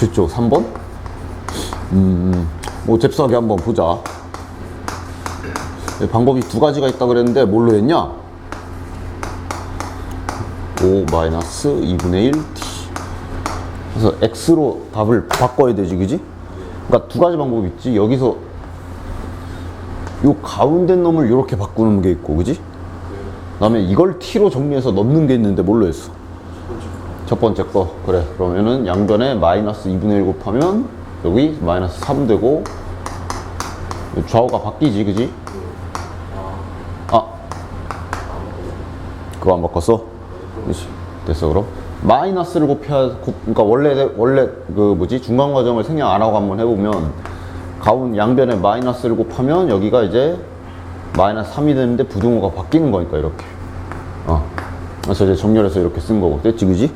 그쪽 3번? 뭐 잽싸게 한번 보자. 방법이 두 가지가 있다 그랬는데 뭘로 했냐? 5-2분의 1t. 그래서 x로 답을 바꿔야 되지, 그지? 그러니까 두 가지 방법이 있지. 여기서 요 가운데 놈을 이렇게 바꾸는 게 있고, 그지? 그 다음에 이걸 t로 정리해서 넣는 게 있는데 뭘로 했어? 첫 번째 거. 그래, 그러면은 양변에 마이너스 2분의 1 곱하면 여기 마이너스 3 되고 좌우가 바뀌지, 그지? 아, 그거 안 바꿨어? 그렇지, 됐어. 그럼 마이너스를 곱해야, 그러니까 원래 그 뭐지, 중간 과정을 생략 안 하고 한번 해보면 가운 양변에 마이너스를 곱하면 여기가 이제 마이너스 3이 되는데 부등호가 바뀌는 거니까 이렇게. 그래서 이제 정렬해서 이렇게 쓴 거고. 됐지, 그지?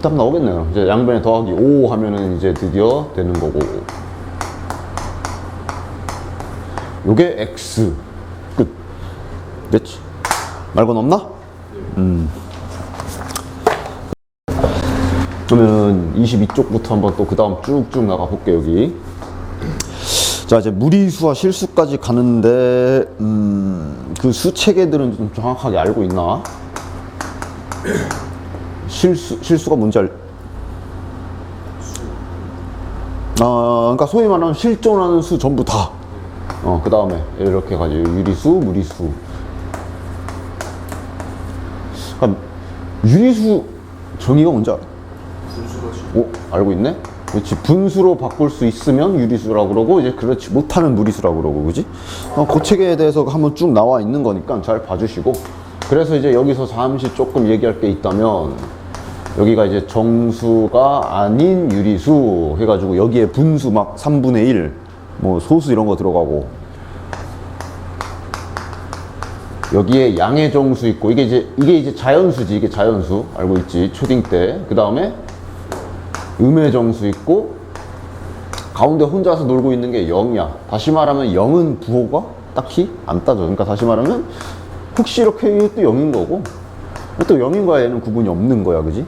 답 나오겠네. 그럼 이제 양변에 더하기 5 하면은 이제 드디어 되는 거고. 요게 x. 끝. 됐지? 말 건 없나? 그러면 22쪽부터 한번 또 그 다음 쭉쭉 나가 볼게, 여기. 자, 이제 무리수와 실수까지 가는데, 그 수 체계들은 좀 정확하게 알고 있나? 실수가 뭔지 그러니까 소위 말하면 실존하는 수 전부 다. 그 다음에 이렇게 가지고 유리수, 무리수. 그러니까 유리수 정의가 뭔지 알아? 분수라지. 알고 있네? 그렇지. 분수로 바꿀 수 있으면 유리수라고 그러고, 이제 그렇지 못하는 무리수라고 그러고, 그지? 그 체계에 대해서 한번 쭉 나와 있는 거니까 잘 봐주시고. 그래서 이제 여기서 잠시 조금 얘기할 게 있다면, 여기가 이제 정수가 아닌 유리수 해가지고 여기에 분수 막 3분의 1, 뭐 소수 이런 거 들어가고, 여기에 양의 정수 있고, 이게 이제 자연수지. 이게 자연수 알고 있지, 초딩 때. 그 다음에 음의 정수 있고, 가운데 혼자서 놀고 있는 게 0이야. 다시 말하면 0은 부호가 딱히 안 따져. 그러니까 다시 말하면 혹시 이렇게 또 0인 거고, 또 0인과 얘는 구분이 없는 거야, 그지?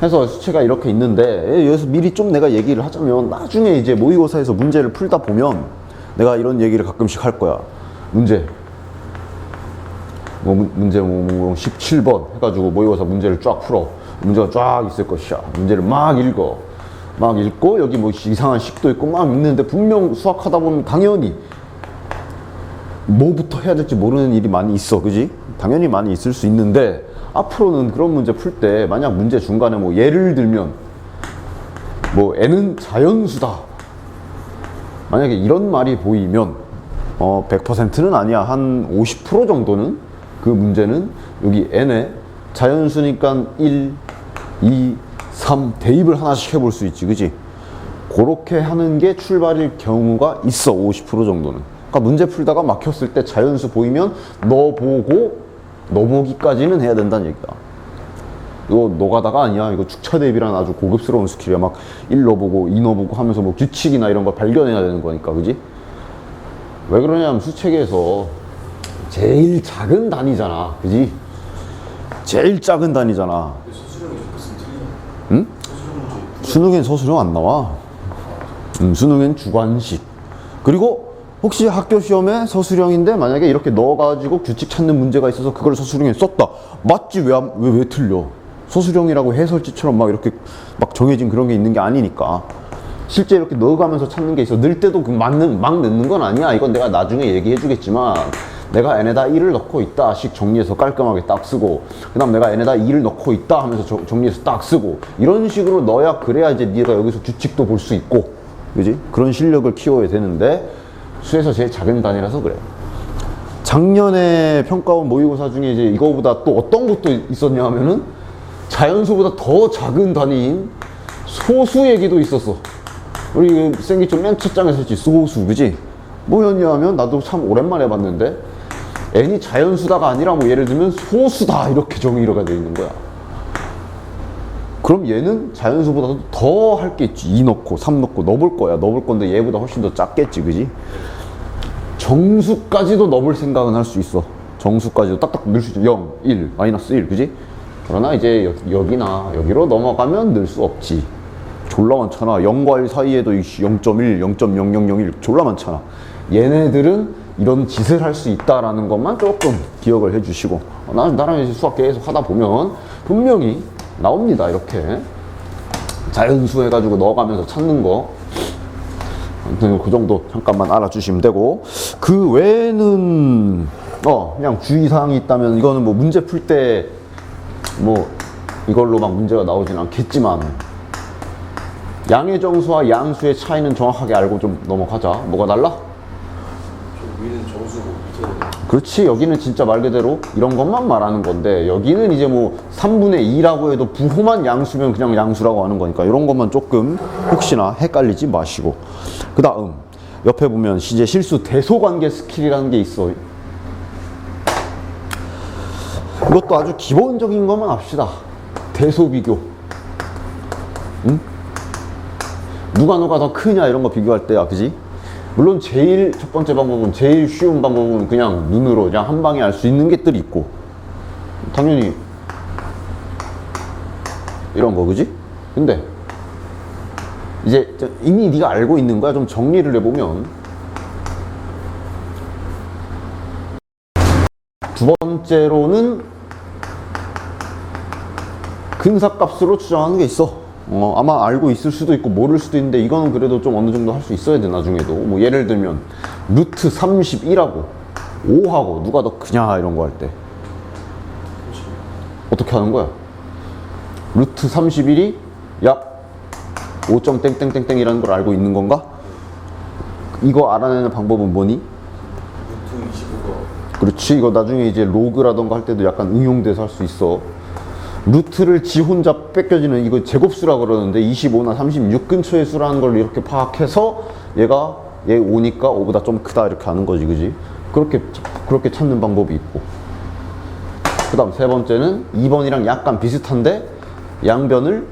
해서 수치가 이렇게 있는데, 여기서 미리 좀 내가 얘기를 하자면, 나중에 이제 모의고사에서 문제를 풀다 보면 내가 이런 얘기를 가끔씩 할 거야. 문제 17번 해가지고 모의고사 문제를 쫙 풀어. 문제가 쫙 있을 것이야. 문제를 막 읽어. 막 읽고, 여기 뭐 이상한 식도 있고 막 읽는데, 분명 수학하다 보면 당연히 뭐부터 해야 될지 모르는 일이 많이 있어, 그지? 당연히 많이 있을 수 있는데, 앞으로는 그런 문제 풀 때 만약 문제 중간에 뭐 예를 들면 뭐 n은 자연수다, 만약에 이런 말이 보이면 100%는 아니야, 한 50% 정도는 그 문제는 여기 n에 자연수니까 1, 2, 3 대입을 하나씩 해볼 수 있지, 그지? 그렇게 하는 게 출발일 경우가 있어, 50% 정도는. 그러니까 문제 풀다가 막혔을 때 자연수 보이면 넣어보기까지는 해야 된다는 얘기다. 이거 노가다가 아니야. 이거 축차 대비라는 아주 고급스러운 스킬이야. 막 1 넣어보고 2 넣어보고 하면서 뭐 규칙이나 이런 걸 발견해야 되는 거니까, 그지? 왜 그러냐면 수책에서 제일 작은 단위잖아, 그지? 제일 작은 단위잖아. 서술형이 적었으면 틀리잖아. 응? 서술형 문제. 수능엔 서술형 안 나와. 수능엔 주관식. 그리고 혹시 학교 시험에 서술형인데 만약에 이렇게 넣어가지고 규칙 찾는 문제가 있어서 그걸 서술형에 썼다. 맞지? 왜 틀려? 서술형이라고 해설지처럼 막 이렇게 막 정해진 그런 게 있는 게 아니니까. 실제 이렇게 넣어가면서 찾는 게 있어. 넣을 때도 막 넣는 건 아니야. 이건 내가 나중에 얘기해 주겠지만, 내가 n에다 1을 넣고 있다 식 정리해서 깔끔하게 딱 쓰고, 그 다음 내가 n에다 2를 넣고 있다 하면서 정리해서 딱 쓰고, 이런 식으로 넣어야, 그래야 이제 네가 여기서 규칙도 볼 수 있고, 그지? 그런 실력을 키워야 되는데, 수에서 제일 작은 단위라서 그래. 작년에 평가원 모의고사 중에 이제 이거보다 또 어떤 것도 있었냐 하면은, 자연수보다 더 작은 단위인 소수 얘기도 있었어. 우리 생기점 맨 첫 장에서 했지, 소수, 그지? 뭐였냐 하면, 나도 참 오랜만에 봤는데, n이 자연수다가 아니라 뭐 예를 들면 소수다 이렇게 정의가 되어 있는 거야. 그럼 얘는 자연수보다도 더 할 게 있지. 2 넣고 3 넣고 넣어볼 거야. 넣어볼 건데 얘보다 훨씬 더 작겠지, 그지? 정수까지도 넣어볼 생각은 할 수 있어. 정수까지도 딱딱 넣을 수 있죠. 0, 1, 마이너스 1, 그지? 그러나 이제 여기나 여기로 넘어가면 넣을 수 없지. 졸라 많잖아. 0과 1 사이에도 0.1, 0.0001 졸라 많잖아. 얘네들은 이런 짓을 할 수 있다라는 것만 조금 기억을 해주시고, 나랑 이제 수학 계속 하다 보면 분명히 나옵니다. 이렇게 자연수 해가지고 넣어가면서 찾는 거. 아무튼 그 정도 잠깐만 알아주시면 되고, 그 외에는 그냥 주의사항이 있다면, 이거는 뭐 문제 풀 때 뭐 이걸로 막 문제가 나오진 않겠지만, 양의 정수와 양수의 차이는 정확하게 알고 좀 넘어가자. 뭐가 달라? 위는 정수고 밑에는. 그렇지. 여기는 진짜 말 그대로 이런 것만 말하는 건데, 여기는 이제 뭐 3분의 2라고 해도 부호만 양수면 그냥 양수라고 하는 거니까, 이런 것만 조금 혹시나 헷갈리지 마시고. 그 다음 옆에 보면 이제 실수 대소관계 스킬이라는 게 있어. 이것도 아주 기본적인 것만 합시다. 대소비교. 응? 누가 더 크냐 이런 거 비교할 때야, 그지? 물론 제일 첫 번째 방법은, 제일 쉬운 방법은 그냥 눈으로 그냥 한 방에 알 수 있는 것들이 있고, 당연히 이런 거, 그지? 근데 이제 이미 네가 알고 있는 거야. 좀 정리를 해보면, 두 번째로는 근사값으로 추정하는 게 있어. 아마 알고 있을 수도 있고 모를 수도 있는데, 이거는 그래도 좀 어느 정도 할 수 있어야 돼. 나중에도 뭐 예를 들면 루트 31하고 5하고 누가 더 크냐 이런 거 할 때 어떻게 하는 거야? 루트 31이 약 5점 땡땡땡땡이라는 걸 알고 있는 건가? 이거 알아내는 방법은 뭐니? 루트 25가. 그렇지. 이거 나중에 이제 로그라던가 할 때도 약간 응용돼서 할 수 있어. 루트를 지 혼자 뺏겨지는, 이거 제곱수라 그러는데 25나 36 근처의 수라는 걸 이렇게 파악해서 얘가 얘 5니까 5보다 좀 크다 이렇게 하는 거지, 그지? 그렇게 찾는 방법이 있고, 그 다음 세 번째는 2번이랑 약간 비슷한데 양변을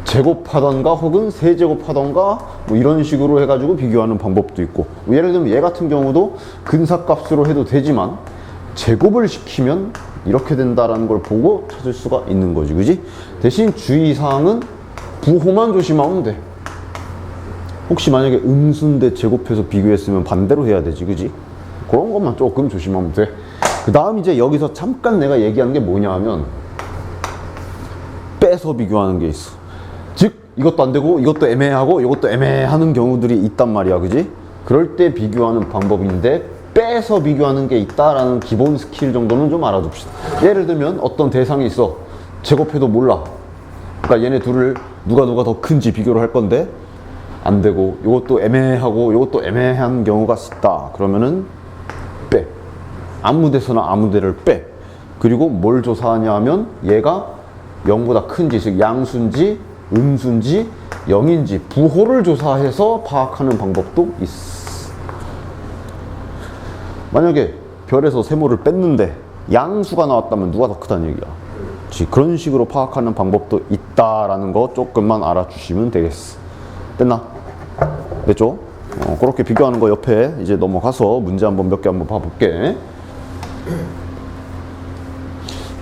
제곱하던가 혹은 세제곱하던가 뭐 이런 식으로 해가지고 비교하는 방법도 있고, 뭐 예를 들면 얘 같은 경우도 근사값으로 해도 되지만 제곱을 시키면 이렇게 된다라는 걸 보고 찾을 수가 있는 거지, 그지? 대신 주의사항은 부호만 조심하면 돼. 혹시 만약에 음수인데 제곱해서 비교했으면 반대로 해야 되지, 그지? 그런 것만 조금 조심하면 돼. 그 다음 이제 여기서 잠깐 내가 얘기하는 게 뭐냐 하면, 빼서 비교하는 게 있어. 즉 이것도 안 되고 이것도 애매하고 이것도 애매하는 경우들이 있단 말이야, 그지? 그럴 때 비교하는 방법인데, 빼서 비교하는 게 있다라는 기본 스킬 정도는 좀 알아둡시다. 예를 들면 어떤 대상이 있어. 제곱해도 몰라. 그러니까 얘네 둘을 누가 더 큰지 비교를 할 건데 안 되고, 이것도 애매하고 이것도 애매한 경우가 있다. 그러면은 빼. 아무 데서나 아무 데를 빼. 그리고 뭘 조사하냐 하면, 얘가 0보다 큰지, 즉 양수인지 음수인지 0인지 부호를 조사해서 파악하는 방법도 있어. 만약에 별에서 세모를 뺐는데 양수가 나왔다면 누가 더 크다는 얘기야. 그런 식으로 파악하는 방법도 있다라는 거 조금만 알아주시면 되겠어. 됐나? 됐죠? 그렇게 비교하는 거 옆에 이제 넘어가서 문제 몇 개 한번 봐볼게.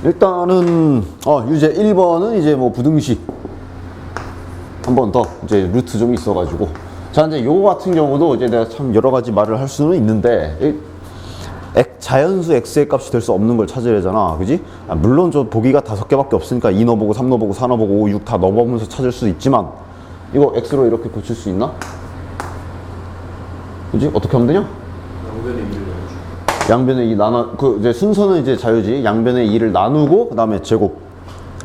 일단은 유제 1번은 이제 뭐 부등식 한 번 더 이제 루트 좀 있어가지고, 자 이제 요거 같은 경우도 이제 내가 참 여러 가지 말을 할 수는 있는데, 자연수 x의 값이 될 수 없는 걸 찾아야 되잖아, 그지? 물론 저 보기가 5개밖에 없으니까 2 넣어보고 3 넣어보고 4 넣어보고 5, 6 다 넣어보면서 찾을 수도 있지만, 이거 x로 이렇게 고칠 수 있나? 그지? 어떻게 하면 되냐? 양변의 2를 넣어줘. 양변의 2 이제 순서는 이제 자유지. 양변의 2를 나누고 그 다음에 제곱,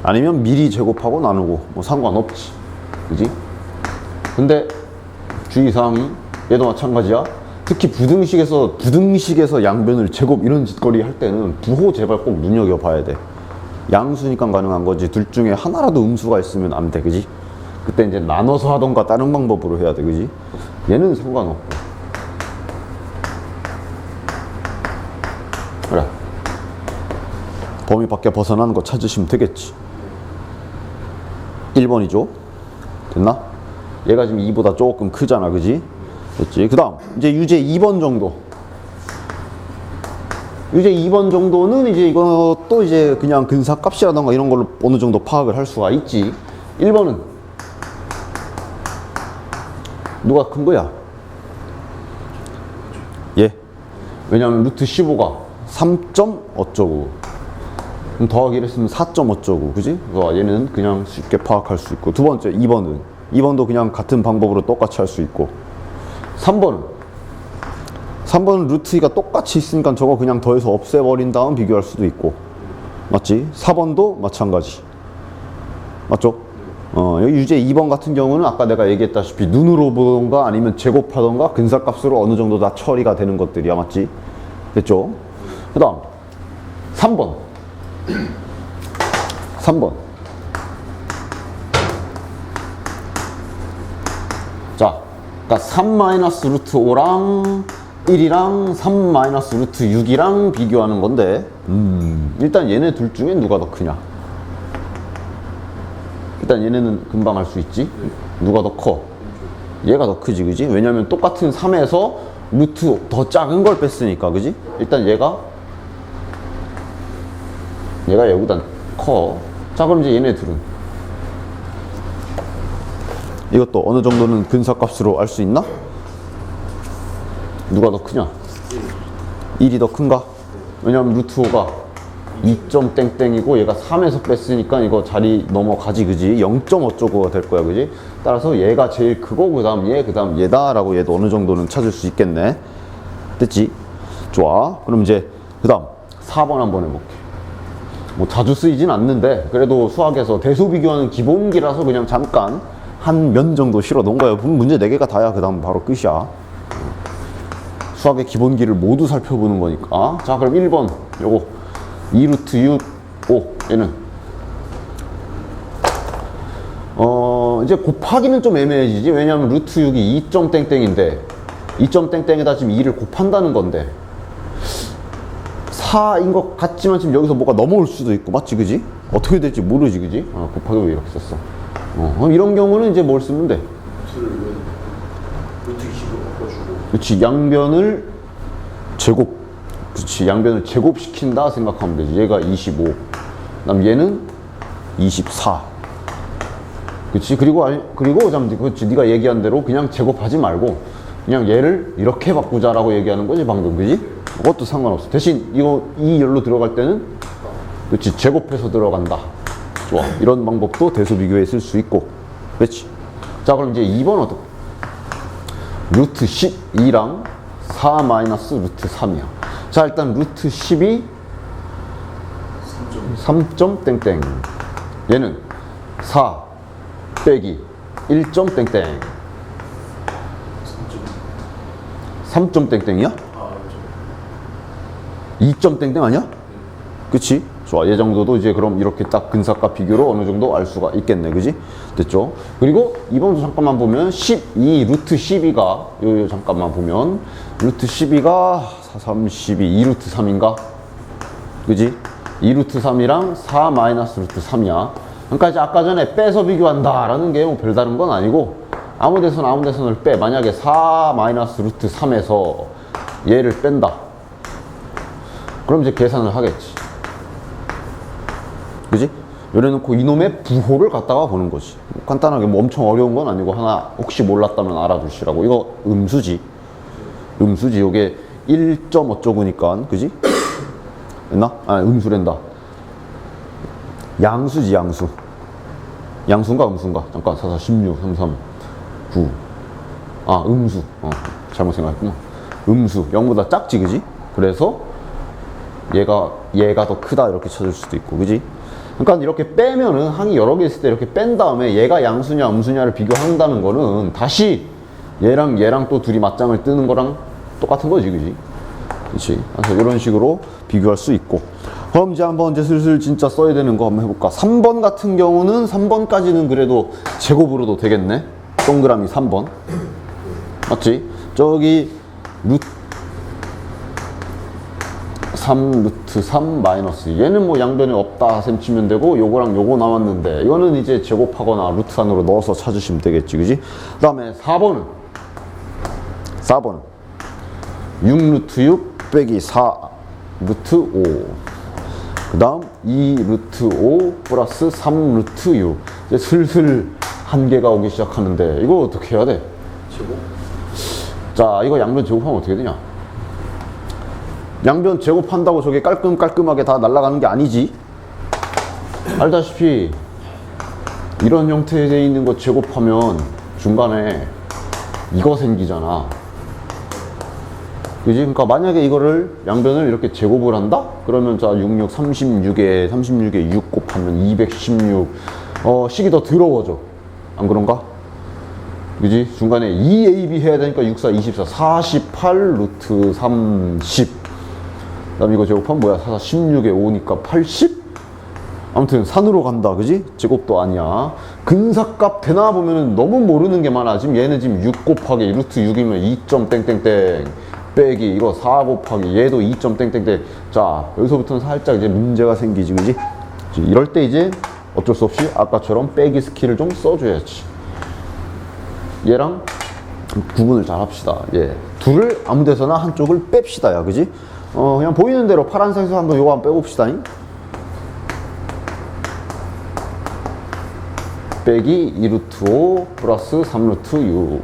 아니면 미리 제곱하고 나누고 뭐 상관없지, 그지? 근데 주의사항이 얘도 마찬가지야. 특히 부등식에서 양변을 제곱 이런 짓거리 할 때는 부호 제발 꼭 눈여겨봐야 돼. 양수니까 가능한 거지, 둘 중에 하나라도 음수가 있으면 안 돼, 그지? 그때 이제 나눠서 하던가 다른 방법으로 해야 돼, 그지? 얘는 상관없고. 그래, 범위 밖에 벗어나는 거 찾으시면 되겠지. 1번이죠? 됐나? 얘가 지금 2보다 조금 크잖아, 그지? 됐지? 그 다음 이제 유제 2번 정도. 유제 2번 정도는 이제 이것도 이제 그냥 근사값이라던가 이런 걸로 어느 정도 파악을 할 수가 있지. 1번은 누가 큰 거야? 예. 왜냐면 루트 15가 3점 어쩌고. 그럼 더하기를 했으면 4점 어쩌고. 그지? 그래서 얘는 그냥 쉽게 파악할 수 있고. 두 번째, 2번은. 2번도 그냥 같은 방법으로 똑같이 할 수 있고. 3번은 루트 2가 똑같이 있으니까 저거 그냥 더해서 없애버린 다음 비교할 수도 있고. 맞지? 4번도 마찬가지. 맞죠? 여기 유제 2번 같은 경우는 아까 내가 얘기했다시피 눈으로 보던가 아니면 제곱하던가 근사값으로 어느 정도 다 처리가 되는 것들이야. 맞지? 됐죠? 그 다음 3번 3번 자, 그러니까 3 마이너스 루트 5랑 1이랑 3 마이너스 루트 6이랑 비교하는 건데 일단 얘네 둘 중에 누가 더 크냐? 일단 얘네는 금방 알 수 있지? 누가 더 커? 얘가 더 크지, 그지? 왜냐면 똑같은 3에서 루트 더 작은 걸 뺐으니까, 그지? 일단 얘가 얘보단 커. 자, 그럼 이제 얘네 둘은 이것도 어느 정도는 근사값으로 알 수 있나? 누가 더 크냐? 1이 더 큰가? 왜냐면 루트 5가 2점 땡땡이고 얘가 3에서 뺐으니까 이거 자리 넘어가지, 그지? 0점 어쩌고가 될 거야, 그지? 따라서 얘가 제일 크고 그 다음 얘다 라고 얘도 어느 정도는 찾을 수 있겠네. 됐지? 좋아. 그럼 이제 그 다음 4번 한번 해볼게. 뭐 자주 쓰이진 않는데 그래도 수학에서 대소 비교하는 기본기라서 그냥 잠깐 한 면 정도 실어 놓은 거야. 문제 4개가 다야. 그 다음 바로 끝이야. 수학의 기본기를 모두 살펴보는 거니까. 자, 그럼 1번 요거 2루트 6, 5 얘는 이제 곱하기는 좀 애매해지지. 왜냐하면 루트 6이 2점 땡땡인데 2점 땡땡에다 지금 2를 곱한다는 건데 4인 것 같지만 지금 여기서 뭐가 넘어올 수도 있고. 맞지, 그지? 어떻게 될지 모르지, 그지? 곱하기 왜 이렇게 썼어? 그럼 이런 경우는 이제 뭘 쓰면 돼? 루트 20으로 바꿔주고. 그렇지, 양변을 제곱. 그렇지, 양변을 제곱시킨다 생각하면 되지. 얘가 25, 그다음 얘는 24. 그렇지. 그리고 그렇지, 네가 얘기한 대로 그냥 제곱하지 말고 그냥 얘를 이렇게 바꾸자라고 얘기하는 거지 방금, 그지? 그것도 상관없어. 대신 이거 이 열로 들어갈 때는 그렇지, 제곱해서 들어간다. 좋아. 이런 방법도 대소 비교에 쓸 수 있고. 그렇지. 자, 그럼 이제 2번 어떻게? 루트 12랑 4 마이너스 루트 3이야. 자, 일단 루트 10이 3점 땡땡. 얘는 4 빼기 1점 땡땡. 3점 땡땡이야? 2점 땡땡 아니야? 그치? 좋아. 얘 정도도 이제 그럼 이렇게 딱 근사값 비교로 어느 정도 알 수가 있겠네. 그지? 됐죠? 그리고 이번도 잠깐만 보면 12 루트 12가 요 잠깐만 보면 루트 12가 4, 3, 12 2 루트 3인가? 그지? 2 루트 3이랑 4 마이너스 루트 3이야. 그러니까 이제 아까 전에 빼서 비교한다 라는 게 뭐 별다른 건 아니고 아무 데서나 빼. 만약에 4 마이너스 루트 3에서 얘를 뺀다. 그럼 이제 계산을 하겠지. 그지? 요래놓고 이놈의 부호를 갖다가 보는 거지. 간단하게 뭐 엄청 어려운 건 아니고 하나 혹시 몰랐다면 알아두시라고. 이거 음수지. 요게 1점 어쩌고니까. 그지? 됐나? 음수랜다. 양수지, 양수. 양수인가 음수인가? 잠깐, 4, 4, 16, 3, 3, 9. 음수. 잘못 생각했구나. 음수. 0보다 작지, 그지? 그래서 얘가 더 크다 이렇게 찾을 수도 있고, 그지? 그러니까 이렇게 빼면은 항이 여러 개 있을 때 이렇게 뺀 다음에 얘가 양수냐 음수냐를 비교한다는 거는 다시 얘랑 또 둘이 맞짱을 뜨는 거랑 똑같은 거지, 그지? 그치? 그래서 이런 식으로 비교할 수 있고. 그럼 이제 한번 슬슬 진짜 써야 되는 거 한번 해볼까? 3번 같은 경우는 3번까지는 그래도 제곱으로도 되겠네? 동그라미 3번. 맞지? 저기 3 루트 3 마이너스 얘는 뭐 양변에 없다 셈 치면 되고 요거랑 요거 나왔는데 이거는 이제 제곱하거나 루트 안으로 넣어서 찾으시면 되겠지, 그지? 그 다음에 4번은 6 루트 6 빼기 4 루트 5 그 다음 2 루트 5 플러스 3 루트 6 이제 슬슬 한계가 오기 시작하는데 이거 어떻게 해야 돼? 제곱? 자, 이거 양변 제곱하면 어떻게 되냐? 양변 제곱한다고 저게 깔끔하게 다 날아가는 게 아니지. 알다시피 이런 형태에 돼 있는 거 제곱하면 중간에 이거 생기잖아. 그지? 그러니까 만약에 이거를 양변을 이렇게 제곱을 한다? 그러면 자 66, 36에 6 곱하면 216. 식이 더 더러워져. 안 그런가? 그지? 중간에 2AB 해야 되니까 64, 24, 48 루트 30. 그 다음 이거 제곱하면 뭐야? 4, 16에 5니까 80? 아무튼 산으로 간다. 그지? 제곱도 아니야. 근사값 되나 보면은 너무 모르는 게 많아. 지금 얘는 지금 6 곱하기 루트 6이면 2점 땡땡땡 빼기 이거 4 곱하기 얘도 2점 땡땡땡. 자, 여기서부터는 살짝 이제 문제가 생기지. 그지? 이럴 때 이제 어쩔 수 없이 아까처럼 빼기 스킬을 좀 써줘야지. 얘랑 구분을 잘 합시다. 예. 둘을 아무 데서나 한쪽을 뺍시다. 야, 그지? 그냥 보이는 대로 파란색에서 한번 요거 한번 빼봅시다. 빼기 2루트 5 플러스 3루트 6.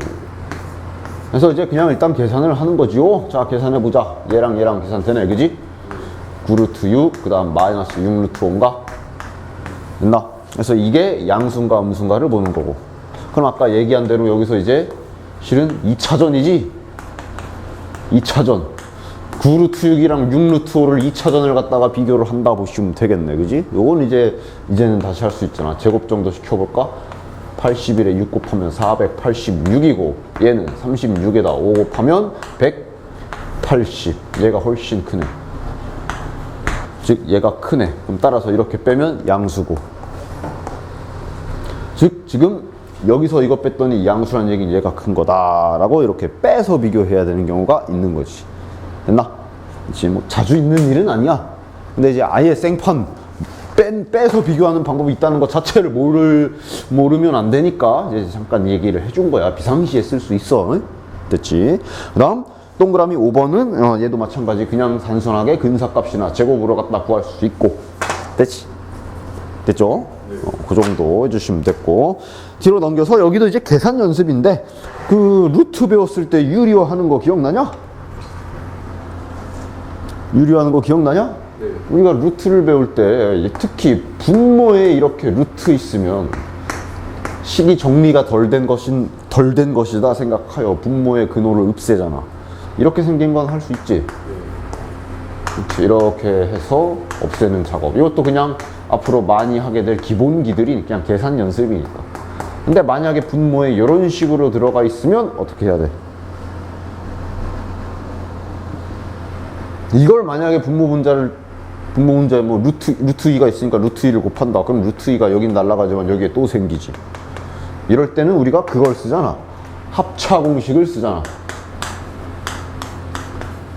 그래서 이제 그냥 일단 계산을 하는 거지요. 자, 계산해보자. 얘랑 계산 되네. 그지? 9루트 6, 그 다음 마이너스 6루트 5인가? 됐나? 그래서 이게 양수인가 음수인가를 보는 거고. 그럼 아까 얘기한 대로 여기서 이제 실은 2차전이지? 2차전. 9루트 6이랑 6루트 5를 2차전을 갖다가 비교를 한다 보시면 되겠네. 그지? 요건 이제는 다시 할 수 있잖아. 제곱 정도 시켜볼까? 81에 6 곱하면 486이고, 얘는 36에다 5 곱하면 180. 얘가 훨씬 크네. 즉, 얘가 크네. 그럼 따라서 이렇게 빼면 양수고. 즉, 지금 여기서 이거 뺐더니 양수란 얘기는 얘가 큰 거다라고 이렇게 빼서 비교해야 되는 경우가 있는 거지. 됐나? 그치, 뭐 자주 있는 일은 아니야. 근데 이제 아예 생판 빼서 비교하는 방법이 있다는 것 자체를 모르면 안 되니까 이제 잠깐 얘기를 해준 거야. 비상시에 쓸 수 있어. 응? 됐지? 그 다음 동그라미 5번은 얘도 마찬가지. 그냥 단순하게 근사값이나 제곱으로 갖다 구할 수 있고. 됐지? 됐죠? 그 정도 해주시면 됐고. 뒤로 넘겨서 여기도 이제 계산 연습인데, 그 루트 배웠을 때 유리화 하는 거 기억나냐? 유리화하는 거 기억나냐? 네. 우리가 루트를 배울 때 특히 분모에 이렇게 루트 있으면 식이 정리가 덜 된 것이다 생각하여 분모의 근호를 없애잖아. 이렇게 생긴 건 할 수 있지. 그렇지. 이렇게 해서 없애는 작업. 이것도 그냥 앞으로 많이 하게 될 기본기들이 그냥 계산 연습이니까. 근데 만약에 분모에 이런 식으로 들어가 있으면 어떻게 해야 돼? 이걸 만약에 분모 문자에 뭐 루트 2가 있으니까 루트 2를 곱한다. 그럼 루트 2가 여긴 날라가지만 여기에 또 생기지. 이럴 때는 우리가 그걸 쓰잖아. 합차 공식을 쓰잖아.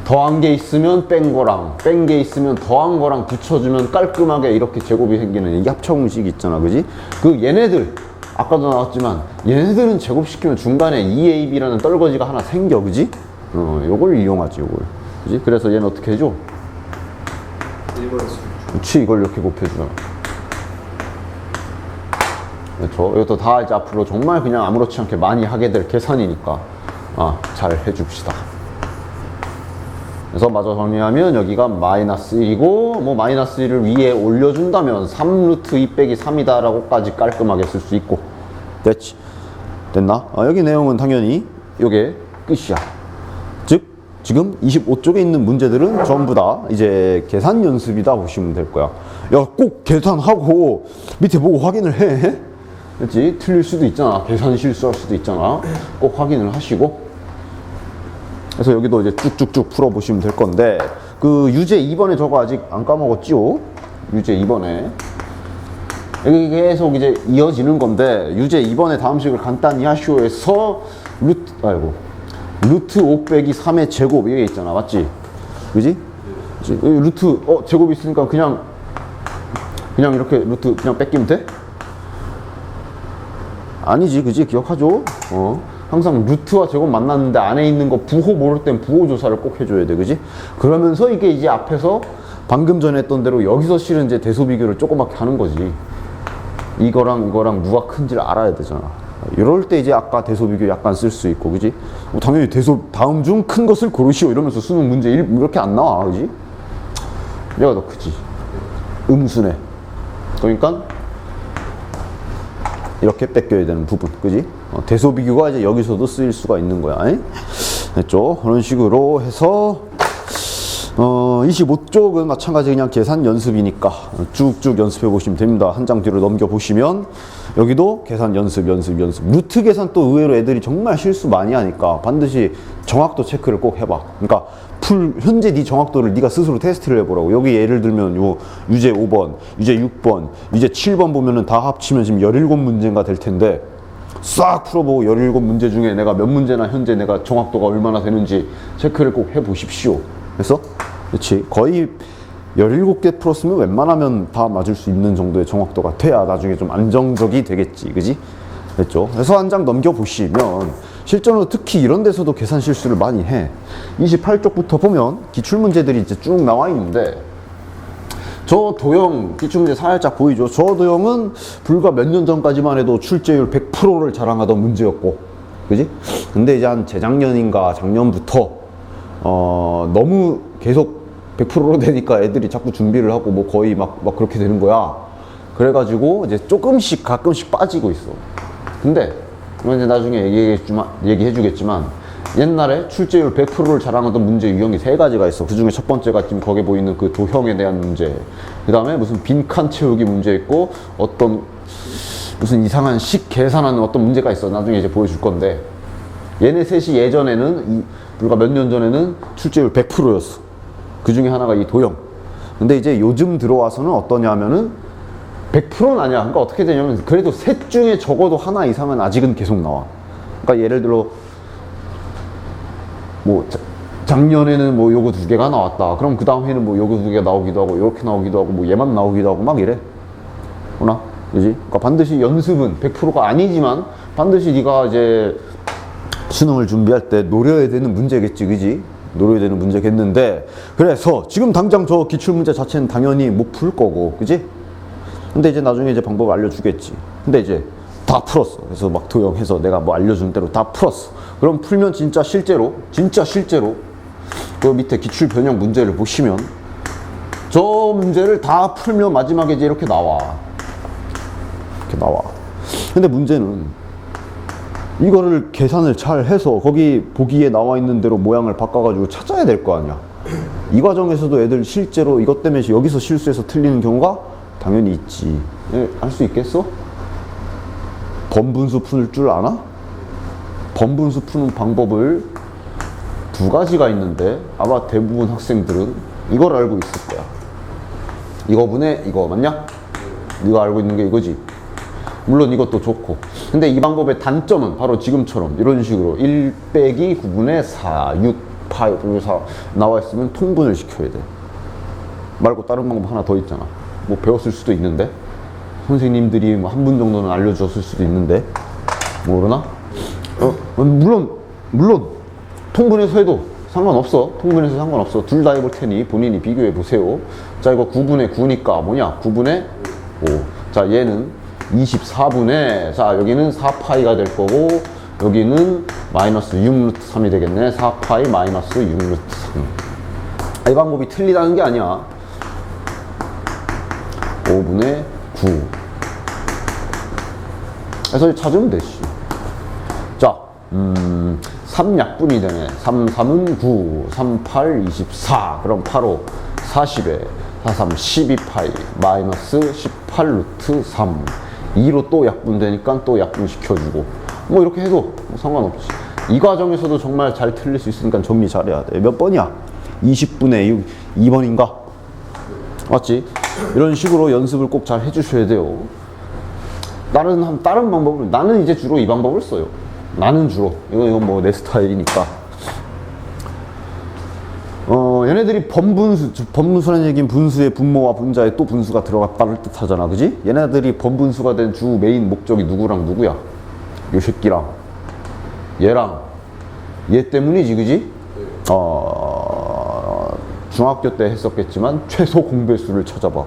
더한 게 있으면 뺀 거랑 뺀 게 있으면 더한 거랑 붙여주면 깔끔하게 이렇게 제곱이 생기는 이게 합차 공식이 있잖아. 그지? 그 얘네들 아까도 나왔지만 얘네들은 제곱시키면 중간에 2ab라는 떨거지가 하나 생겨. 그지? 요걸 이용하지. 요걸. 그지? 그래서 얘는 어떻게 해줘? 1번에서 그치, 이걸 이렇게 곱해주잖아. 그렇죠. 이것도 다 이제 앞으로 정말 그냥 아무렇지 않게 많이 하게 될 계산이니까 잘 해줍시다. 그래서 마저 정리하면 여기가 마이너스 1이고 뭐 마이너스 1을 위에 올려준다면 3루트 2 빼기 3이다 라고까지 깔끔하게 쓸 수 있고. 됐지? 됐나? 여기 내용은 당연히 요게 끝이야. 즉 지금 25쪽에 있는 문제들은 전부 다 이제 계산 연습이다 보시면 될 거야. 야, 꼭 계산하고 밑에 보고 확인을 해. 그렇지? 틀릴 수도 있잖아. 계산 실수할 수도 있잖아. 꼭 확인을 하시고. 그래서 여기도 이제 쭉쭉쭉 풀어보시면 될 건데, 그 유제 2번에 저거 아직 안 까먹었지요? 유제 2번에. 여기 계속 이제 이어지는 건데, 유제 2번에 다음 식을 간단히 하시오에서 루트 5 빼기 3의 제곱 이게 있잖아. 맞지? 그지? 그치? 루트 제곱이 있으니까 그냥 이렇게 루트 그냥 뺏기면 돼? 아니지. 그지? 기억하죠? 항상 루트와 제곱 만났는데 안에 있는 거 부호 모를 땐 부호 조사를 꼭 해줘야 돼. 그지? 그러면서 이게 이제 앞에서 방금 전에 했던 대로 여기서 실은 이제 대소 비교를 조그맣게 하는 거지. 이거랑 누가 큰지를 알아야 되잖아. 이럴 때 이제 아까 대소비교 약간 쓸 수 있고, 그지? 당연히 다음 중 큰 것을 고르시오 이러면서 수능 문제 이렇게 안 나와, 그지? 얘가 더 크지. 음수네. 그러니까 이렇게 뺏겨야 되는 부분, 그지? 대소비교가 이제 여기서도 쓰일 수가 있는 거야. 됐죠? 그런 식으로 해서 25쪽은 마찬가지 그냥 계산 연습이니까 쭉쭉 연습해 보시면 됩니다. 한 장 뒤로 넘겨 보시면 여기도 계산 연습. 루트 계산 또 의외로 애들이 정말 실수 많이 하니까 반드시 정확도 체크를 꼭 해봐. 그러니까 현재 네 정확도를 네가 스스로 테스트를 해보라고. 여기 예를 들면 요 유제 5번, 유제 6번, 유제 7번 보면은 다 합치면 지금 17문제인가 될 텐데 싹 풀어보고 17문제 중에 내가 몇 문제나 현재 내가 정확도가 얼마나 되는지 체크를 꼭 해보십시오. 그래서 그렇지, 거의 17개 풀었으면 웬만하면 다 맞을 수 있는 정도의 정확도가 돼야 나중에 좀 안정적이 되겠지, 그지? 됐죠? 그래서 한 장 넘겨보시면 실전으로 특히 이런 데서도 계산 실수를 많이 해. 28쪽부터 보면 기출문제들이 이제 쭉 나와 있는데 저 도형 기출문제 살짝 보이죠? 저 도형은 불과 몇 년 전까지만 해도 출제율 100%를 자랑하던 문제였고, 그지? 근데 이제 한 재작년인가 작년부터 너무 계속 100%로 되니까 애들이 자꾸 준비를 하고 뭐 거의 막 그렇게 되는 거야. 그래가지고 이제 조금씩 가끔씩 빠지고 있어. 근데 이제 나중에 얘기해주겠지만 옛날에 출제율 100%를 자랑하던 문제 유형이 3가지가 있어. 그 중에 첫 번째가 지금 거기에 보이는 그 도형에 대한 문제. 그 다음에 무슨 빈칸 채우기 문제 있고 어떤 무슨 이상한 식 계산하는 어떤 문제가 있어. 나중에 이제 보여줄 건데 얘네 셋이 예전에는 불과 몇 년 전에는 출제율 100%였어. 그 중에 하나가 이 도형. 근데 이제 요즘 들어와서는 어떠냐면은 100%는 아니야. 그러니까 어떻게 되냐면 그래도 셋 중에 적어도 하나 이상은 아직은 계속 나와. 그러니까 예를 들어 뭐 작년에는 뭐 요거 2개가 나왔다. 그럼 그 다음 해는 뭐 요거 2개가 나오기도 하고 이렇게 나오기도 하고 뭐 얘만 나오기도 하고 막 이래. 구나, 그지? 그러니까 반드시 연습은 100%가 아니지만 반드시 네가 이제 수능을 준비할 때 노려야 되는 문제겠지, 그지? 노려야 되는 문제겠는데, 그래서 지금 당장 저 기출문제 자체는 당연히 못 풀 거고, 그지? 근데 이제 나중에 이제 방법 알려주겠지. 근데 이제 다 풀었어. 그래서 막 도형해서 내가 뭐 알려준 대로 다 풀었어. 그럼 풀면 진짜 실제로 그 밑에 기출 변형 문제를 보시면 저 문제를 다 풀면 마지막에 이제 이렇게 나와. 근데 문제는 이거를 계산을 잘 해서 거기 보기에 나와 있는 대로 모양을 바꿔가지고 찾아야 될 거 아니야. 이 과정에서도 애들 실제로 이것 때문에 여기서 실수해서 틀리는 경우가 당연히 있지. 할 수 있겠어? 번분수 풀 줄 아나? 번분수 푸는 방법을 2가지가 있는데 아마 대부분 학생들은 이걸 알고 있을 거야. 이거 분의 이거 맞냐? 네가 알고 있는 게 이거지. 물론 이것도 좋고. 근데 이 방법의 단점은 바로 지금처럼 이런 식으로 1 빼기 9분의 4, 6, 8, 4 나와 있으면 통분을 시켜야 돼. 말고 다른 방법 하나 더 있잖아. 뭐 배웠을 수도 있는데 선생님들이 뭐 한 분 정도는 알려줬을 수도 있는데 모르나? 물론 통분해서 해도 상관없어. 통분해서 상관없어. 둘 다 해볼 테니 본인이 비교해 보세요. 자, 이거 9분의 9니까 뭐냐? 9분의 5. 자, 얘는 24분의, 자, 여기는 4파이가 될 거고, 여기는 마이너스 6루트 3이 되겠네. 4파이 마이너스 6루트 3. 이 방법이 틀리다는 게 아니야. 5분의 9. 그래서 찾으면 되지. 자, 3약분이 되네. 3, 3은 9, 3, 8, 24. 그럼 8, 5, 40에 4, 3, 12파이 마이너스 18루트 3. 2로 또 약분되니까 또 약분시켜주고 뭐 이렇게 해도 뭐 상관없지. 이 과정에서도 정말 잘 틀릴 수 있으니까 정리 잘해야 돼. 몇 번이야? 20분의 6, 2번인가? 맞지? 이런 식으로 연습을 꼭 잘 해주셔야 돼요. 다른 방법을, 나는 이제 주로 이 방법을 써요. 나는 주로 이건 뭐 내 스타일이니까. 얘네들이 번분수라는 얘기는 분수의 분모와 분자에 또 분수가 들어갔다를 뜻하잖아, 그지? 얘네들이 번분수가 된 주 메인 목적이 누구랑 누구야? 요 새끼랑 얘랑 얘 때문이지, 그지? 중학교 때 했었겠지만 최소 공배수를 찾아봐.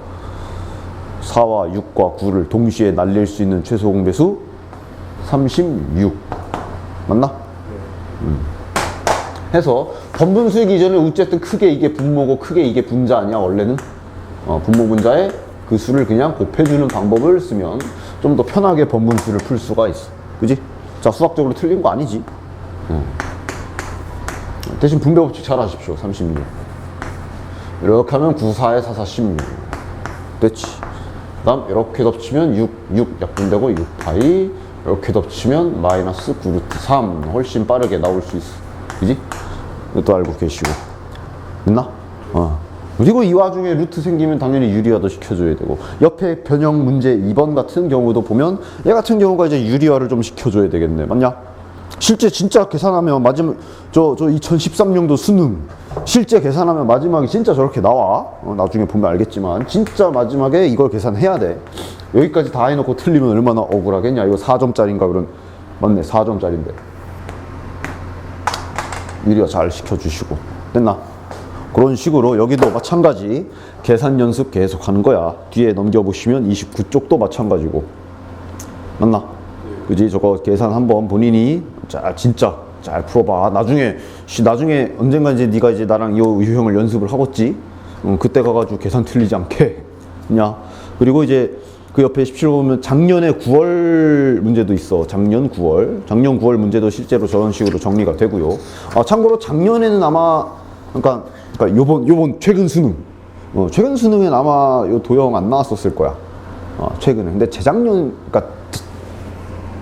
4와 6과 9를 동시에 날릴 수 있는 최소 공배수 36 맞나? 해서 번분수 기준은 어쨌든 크게 이게 분모고 크게 이게 분자 아니야 원래는? 분모 분자에 그 수를 그냥 곱해주는 방법을 쓰면 좀 더 편하게 번분수를 풀 수가 있어. 그지? 자, 수학적으로 틀린 거 아니지? 대신 분배 법칙 잘 하십시오. 36 이렇게 하면 9, 4에 4, 4, 16 됐지? 그 다음 이렇게 덮치면 6 약분되고 6파이 이렇게 덮치면 마이너스 9루트 3 훨씬 빠르게 나올 수 있어. 그지? 이것도 알고 계시고 됐나? 그리고 이 와중에 루트 생기면 당연히 유리화도 시켜줘야 되고 옆에 변형 문제 2번 같은 경우도 보면 얘 같은 경우가 이제 유리화를 좀 시켜줘야 되겠네. 맞냐? 실제 진짜 계산하면 마지막 저 2013년도 수능 실제 계산하면 마지막에 진짜 저렇게 나와. 나중에 보면 알겠지만 진짜 마지막에 이걸 계산해야 돼. 여기까지 다 해놓고 틀리면 얼마나 억울하겠냐. 이거 4점짜리인가 그런. 맞네, 4점짜리인데 유리화 잘 시켜주시고 됐나? 그런 식으로 여기도 마찬가지 계산 연습 계속 하는 거야. 뒤에 넘겨보시면 29쪽도 마찬가지고 맞나? 그지? 저거 계산 한번 본인이 진짜 잘 풀어봐. 나중에 언젠가 이제 네가 이제 나랑 이 유형을 연습을 하겠지? 그때 가가지고 계산 틀리지 않게 그냥. 그리고 이제 그 옆에 17 보면 작년에 9월 문제도 있어. 작년 9월 문제도 실제로 저런 식으로 정리가 되고요. 참고로 작년에는 아마 그러니까 요번 최근 수능 최근 수능엔 아마 요 도형 안 나왔었을 거야. 최근에. 근데 재작년 그러니까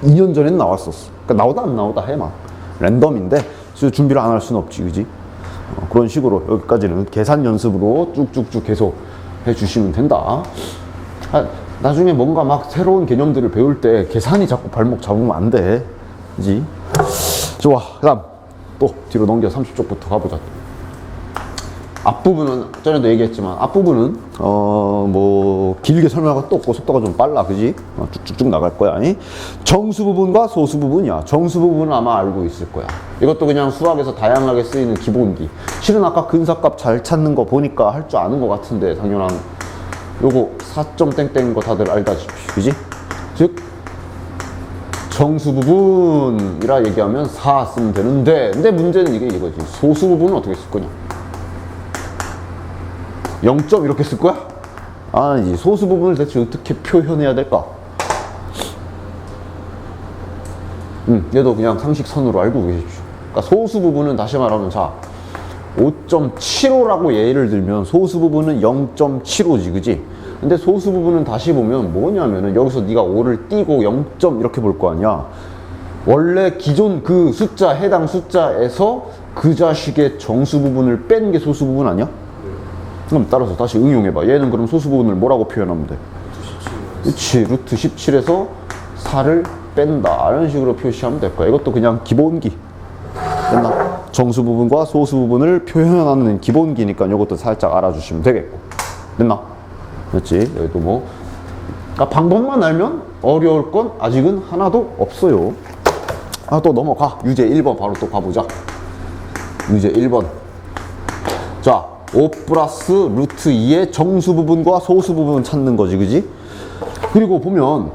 2년 전엔 나왔었어. 그러니까 나오다 안 나오다 해 막 랜덤인데 준비를 안 할 수는 없지, 그지? 그런 식으로 여기까지는 계산 연습으로 쭉쭉쭉 계속 해주시면 된다. 나중에 뭔가 막 새로운 개념들을 배울 때 계산이 자꾸 발목 잡으면 안 돼, 그지? 좋아. 그다음 또 뒤로 넘겨 30쪽부터 가보자. 앞부분은 전에도 얘기했지만 앞부분은 뭐 길게 설명할 것도 없고 속도가 좀 빨라, 그지? 쭉쭉쭉 나갈 거야. 아니? 정수 부분과 소수 부분이야. 정수 부분은 아마 알고 있을 거야. 이것도 그냥 수학에서 다양하게 쓰이는 기본기. 실은 아까 근사값 잘 찾는 거 보니까 할 줄 아는 것 같은데 당연한 요거 4점 땡땡 거 다들 알다시피, 그지? 즉 정수 부분이라 얘기하면 4 쓰면 되는데 근데 문제는 이거지. 소수 부분은 어떻게 쓸 거냐? 0점 이렇게 쓸 거야? 아니지. 소수 부분을 대체 어떻게 표현해야 될까? 얘도 그냥 상식선으로 알고 계십시오. 그러니까 소수 부분은 다시 말하면 자 5.75라고 예를 들면 소수 부분은 0.75지, 그지? 근데 소수 부분은 다시 보면 뭐냐면은 여기서 네가 5를 띄고 0점 이렇게 볼 거 아니야. 원래 기존 그 숫자 해당 숫자에서 그 자식의 정수 부분을 뺀 게 소수 부분 아니야? 그럼 따라서 다시 응용해봐. 얘는 그럼 소수 부분을 뭐라고 표현하면 돼? 그치, 루트 17에서 4를 뺀다 이런 식으로 표시하면 될 거야. 이것도 그냥 기본기 됐나? 정수 부분과 소수 부분을 표현하는 기본기니까 이것도 살짝 알아주시면 되겠고 됐나? 그렇지. 여기도 뭐 그러니까 방법만 알면 어려울 건 아직은 하나도 없어요. 또 넘어가. 유제 1번 바로 또 가보자. 유제 1번. 자 5 플러스 루트 2의 정수 부분과 소수 부분 찾는 거지, 그지? 그리고 보면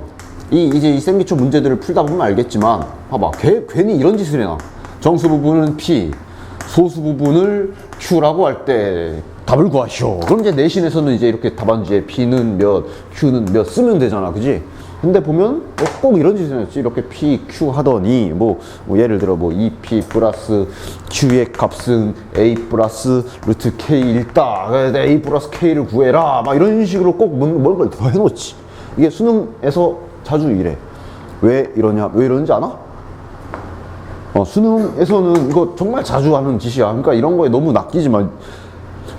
이제 이 생기초 문제들을 풀다 보면 알겠지만 봐봐. 괜히 이런 짓을 해놔. 정수 부분은 P, 소수 부분을 Q라고 할 때 답을 구하시오. 그럼 이제 내신에서는 이제 이렇게 답안지에 P는 몇, Q는 몇 쓰면 되잖아, 그지? 근데 보면 꼭 이런 짓을 했지. 이렇게 P, Q 하더니 뭐 예를 들어 뭐 2P 플러스 Q의 값은 A 플러스 루트 K 일다. A 플러스 K를 구해라. 막 이런 식으로 꼭 뭔가를 더 해놓지. 이게 수능에서 자주 이래. 왜 이러냐? 왜 이러는지 아나? 수능에서는 이거 정말 자주 하는 짓이야. 그러니까 이런 거에 너무 낚이지 마.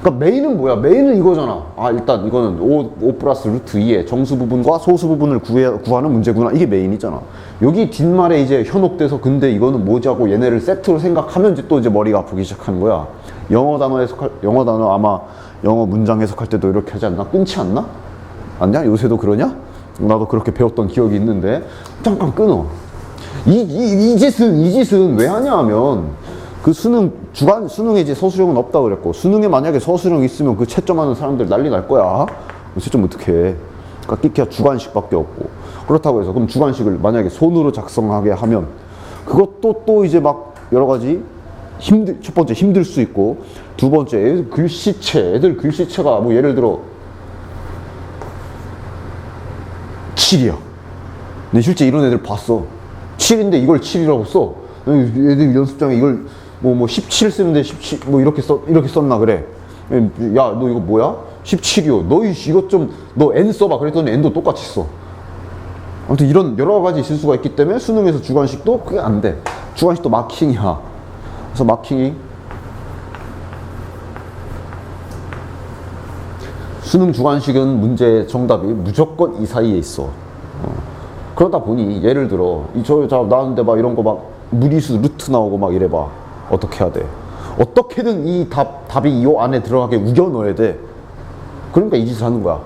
그러니까 메인은 뭐야? 메인은 이거잖아. 일단 이거는 5 플러스 루트 2의 정수 부분과 소수 부분을 구하는 문제구나. 이게 메인이잖아. 여기 뒷말에 이제 현혹돼서 근데 이거는 뭐지 하고 얘네를 세트로 생각하면 이제 또 이제 머리가 아프기 시작하는 거야. 영어 단어 아마 영어 문장 해석할 때도 이렇게 하지 않나? 끊지 않나? 아니야? 요새도 그러냐? 나도 그렇게 배웠던 기억이 있는데 잠깐 끊어. 이 짓은 왜 하냐 하면 그 수능에 이제 서술형은 없다 그랬고 수능에 만약에 서술형 있으면 그 채점하는 사람들 난리 날 거야. 채점 어떻게 해? 그러니까 끼키가 주관식밖에 없고. 그렇다고 해서 그럼 주관식을 만약에 손으로 작성하게 하면 그것도 또 이제 막 여러 가지 첫 번째 힘들 수 있고, 두 번째 애들 글씨체가 뭐 예를 들어 7이야. 근데 실제 이런 애들 봤어. 7인데 이걸 7이라고 써. 애들 연습장에 이걸 뭐 17 쓰는데 17 뭐 이렇게 썼나 그래. 야, 너 이거 뭐야? 17이요. 너 이것 좀 너 N 써봐. 그랬더니 N도 똑같이 써. 아무튼 이런 여러 가지 실수가 있기 때문에 수능에서 주관식도 그게 안 돼. 주관식도 마킹이야. 그래서 마킹이 수능 주관식은 문제 정답이 무조건 이 사이에 있어. 그러다 보니 예를 들어 나왔는데 막 이런 거 막 무리수 루트 나오고 막 이래봐. 어떻게 해야 돼? 어떻게든 이 답이 이 안에 들어가게 우겨 넣어야 돼. 그러니까 이 짓을 하는 거야.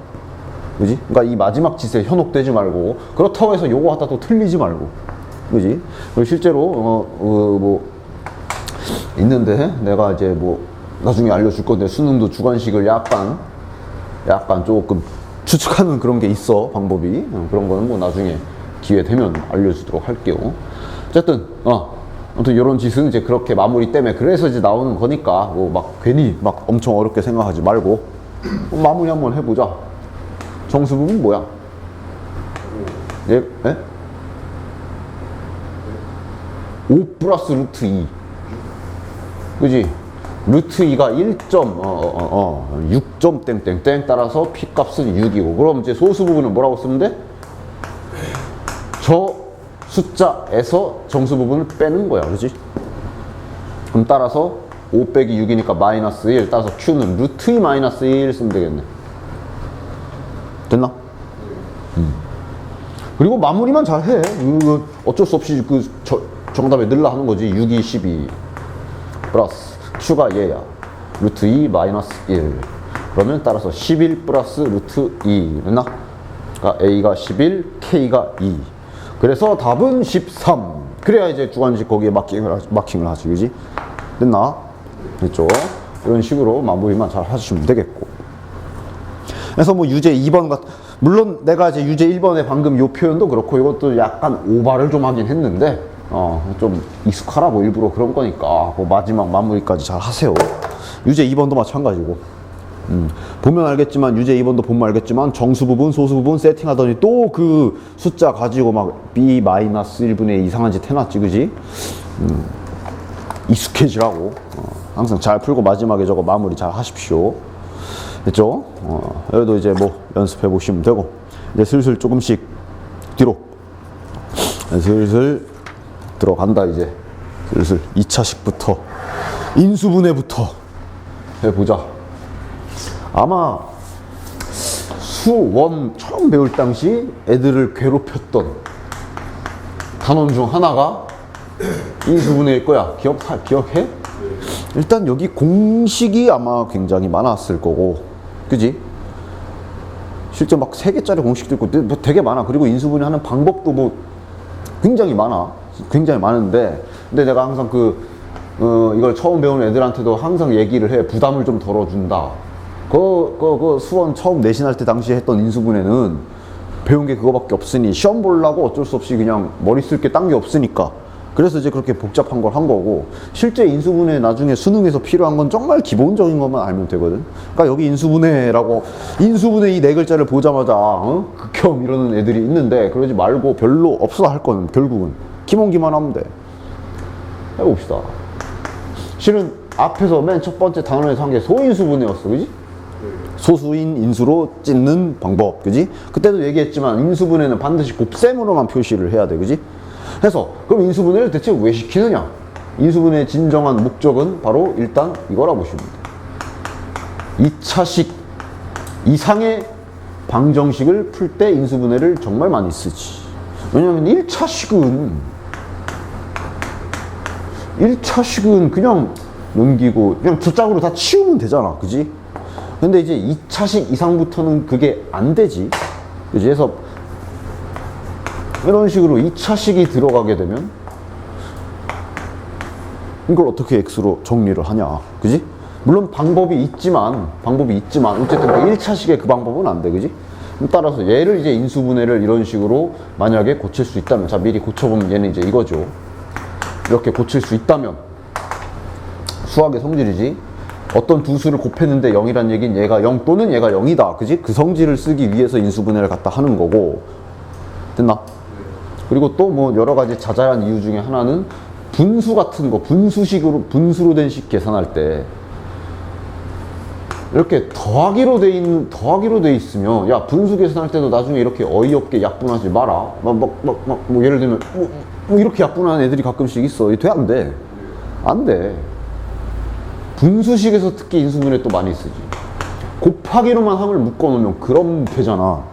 그지? 그러니까 이 마지막 짓에 현혹되지 말고, 그렇다고 해서 요거 하다 또 틀리지 말고. 그지? 그리고 실제로 뭐 있는데 내가 이제 뭐 나중에 알려줄 건데, 수능도 주관식을 약간 조금 추측하는 그런 게 있어, 방법이. 그런 거는 뭐 나중에 기회 되면 알려주도록 할게요. 어쨌든 아무튼 이런 짓은 이제 그렇게 마무리 때문에 그래서 이제 나오는 거니까 뭐 막 괜히 막 엄청 어렵게 생각하지 말고 마무리 한번 해보자. 정수 부분 뭐야? 예? 5 플러스 루트 2. 그지? 루트 2가 6점 땡땡땡 따라서 p 값은 6이고, 그럼 이제 소수 부분은 뭐라고 쓰면 돼? 저 숫자에서 정수 부분을 빼는 거야. 그지? 그럼 따라서 5 빼기 6이니까 마이너스 1, 따라서 q는 루트 2 마이너스 1 쓰면 되겠네. 됐나? 그리고 마무리만 잘해. 어쩔 수 없이 정답에 넣으려 하는 거지. 6, 2, 12 플러스 q가 얘야. 루트 2 마이너스 1. 그러면 따라서 11 플러스 루트 2. 됐나? 그러니까 a가 11, k가 2. 그래서 답은 13. 그래야 이제 주관식 거기에 마킹을 하지. 그지? 됐나? 됐죠? 이런 식으로 마무리만 잘 하시면 되겠고. 그래서 뭐 유제 2번 물론 내가 이제 유제 1번에 방금 요 표현도 그렇고 이것도 약간 오바를 좀 하긴 했는데 좀 익숙하라고 일부러 그런 거니까 뭐 마지막 마무리까지 잘 하세요. 유제 2번도 마찬가지고. 보면 알겠지만 유제 2번도 보면 알겠지만 정수 부분, 소수 부분 세팅하더니 또 그 숫자 가지고 막 b-1분의 이상한 짓 해놨지. 그지? 익숙해지라고. 항상 잘 풀고 마지막에 저거 마무리 잘 하십시오. 됐죠? 여기도 이제 뭐 연습해 보시면 되고, 이제 슬슬 조금씩 뒤로 슬슬 들어간다. 이제 슬슬 2차식부터 인수분해부터 해보자. 아마 수원 처음 배울 당시 애들을 괴롭혔던 단원 중 하나가 인수분해일 거야. 기억해? 일단 여기 공식이 아마 굉장히 많았을 거고, 그지? 실제 막 3개짜리 공식도 있고 뭐 되게 많아. 그리고 인수분해 하는 방법도 뭐 굉장히 많아. 굉장히 많은데, 근데 내가 항상 이걸 처음 배우는 애들한테도 항상 얘기를 해. 부담을 좀 덜어준다. 수원 처음 내신할 때 당시에 했던 인수분해는 배운 게 그거밖에 없으니 시험 보려고 어쩔 수 없이 그냥 머리 쓸 게 딴 게 없으니까, 그래서 이제 그렇게 복잡한 걸 한 거고, 실제 인수분해 나중에 수능에서 필요한 건 정말 기본적인 것만 알면 되거든. 그러니까 여기 인수분해 이 4글자를 보자마자 극혐 이러는 애들이 있는데, 그러지 말고 별로 없어 할 거는 결국은 기본기만 하면 돼. 해봅시다. 실은 앞에서 맨 첫 번째 단원에서 한 게 소인수분해였어. 그지? 소수인 인수로 찢는 방법. 그지? 그때도 얘기했지만 인수분해는 반드시 곱셈으로만 표시를 해야 돼. 그지? 해서 그럼 인수분해를 대체 왜 시키느냐? 인수분해의 진정한 목적은 바로 일단 이거라 보시면 돼. 2차식 이상의 방정식을 풀 때 인수분해를 정말 많이 쓰지. 왜냐면 1차식은 그냥 넘기고 그냥 두짝으로 다 치우면 되잖아. 그지? 근데 이제 2차식 이상부터는 그게 안 되지. 그지? 그래서 이런 식으로 2차식이 들어가게 되면 이걸 어떻게 x로 정리를 하냐. 그지? 물론 방법이 있지만 어쨌든 그 1차식의 그 방법은 안 돼. 그지? 따라서 얘를 이제 인수분해를 이런 식으로 만약에 고칠 수 있다면, 자 미리 고쳐보면 얘는 이제 이거죠. 이렇게 고칠 수 있다면 수학의 성질이지. 어떤 두 수를 곱했는데 0이란 얘기는 얘가 0 또는 얘가 0이다. 그지? 그 성질을 쓰기 위해서 인수분해를 갖다 하는 거고. 됐나? 그리고 또 뭐 여러 가지 자잘한 이유 중에 하나는 분수 같은 거, 분수로 된 식 계산할 때 이렇게 더하기로 돼 있으면, 야, 분수 계산할 때도 나중에 이렇게 어이없게 약분하지 마라. 뭐 예를 들면, 뭐 이렇게 약분하는 애들이 가끔씩 있어. 이게 돼, 안 돼? 안 돼. 분수식에서 특히 인수분해 또 많이 쓰지. 곱하기로만 함을 묶어놓으면 그럼 되잖아.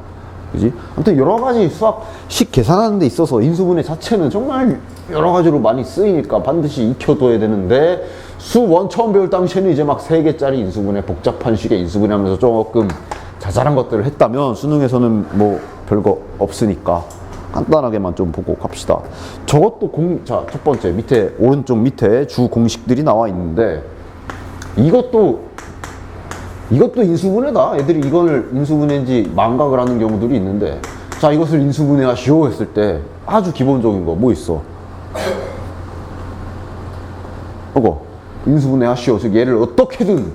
그지? 아무튼 여러 가지 수학식 계산하는 데 있어서 인수분해 자체는 정말 여러 가지로 많이 쓰이니까 반드시 익혀둬야 되는데, 수1 처음 배울 당시에는 이제 막 3개짜리 인수분해, 복잡한 식의 인수분해 하면서 조금 자잘한 것들을 했다면, 수능에서는 뭐 별거 없으니까 간단하게만 좀 보고 갑시다. 저것도 자, 첫 번째 밑에, 오른쪽 밑에 주 공식들이 나와 있는데, 이것도 인수분해다. 애들이 이걸 인수분해인지 망각을 하는 경우들이 있는데, 자, 이것을 인수분해하시오 했을 때 아주 기본적인 거 뭐 있어? 인수분해하시오. 즉 얘를 어떻게든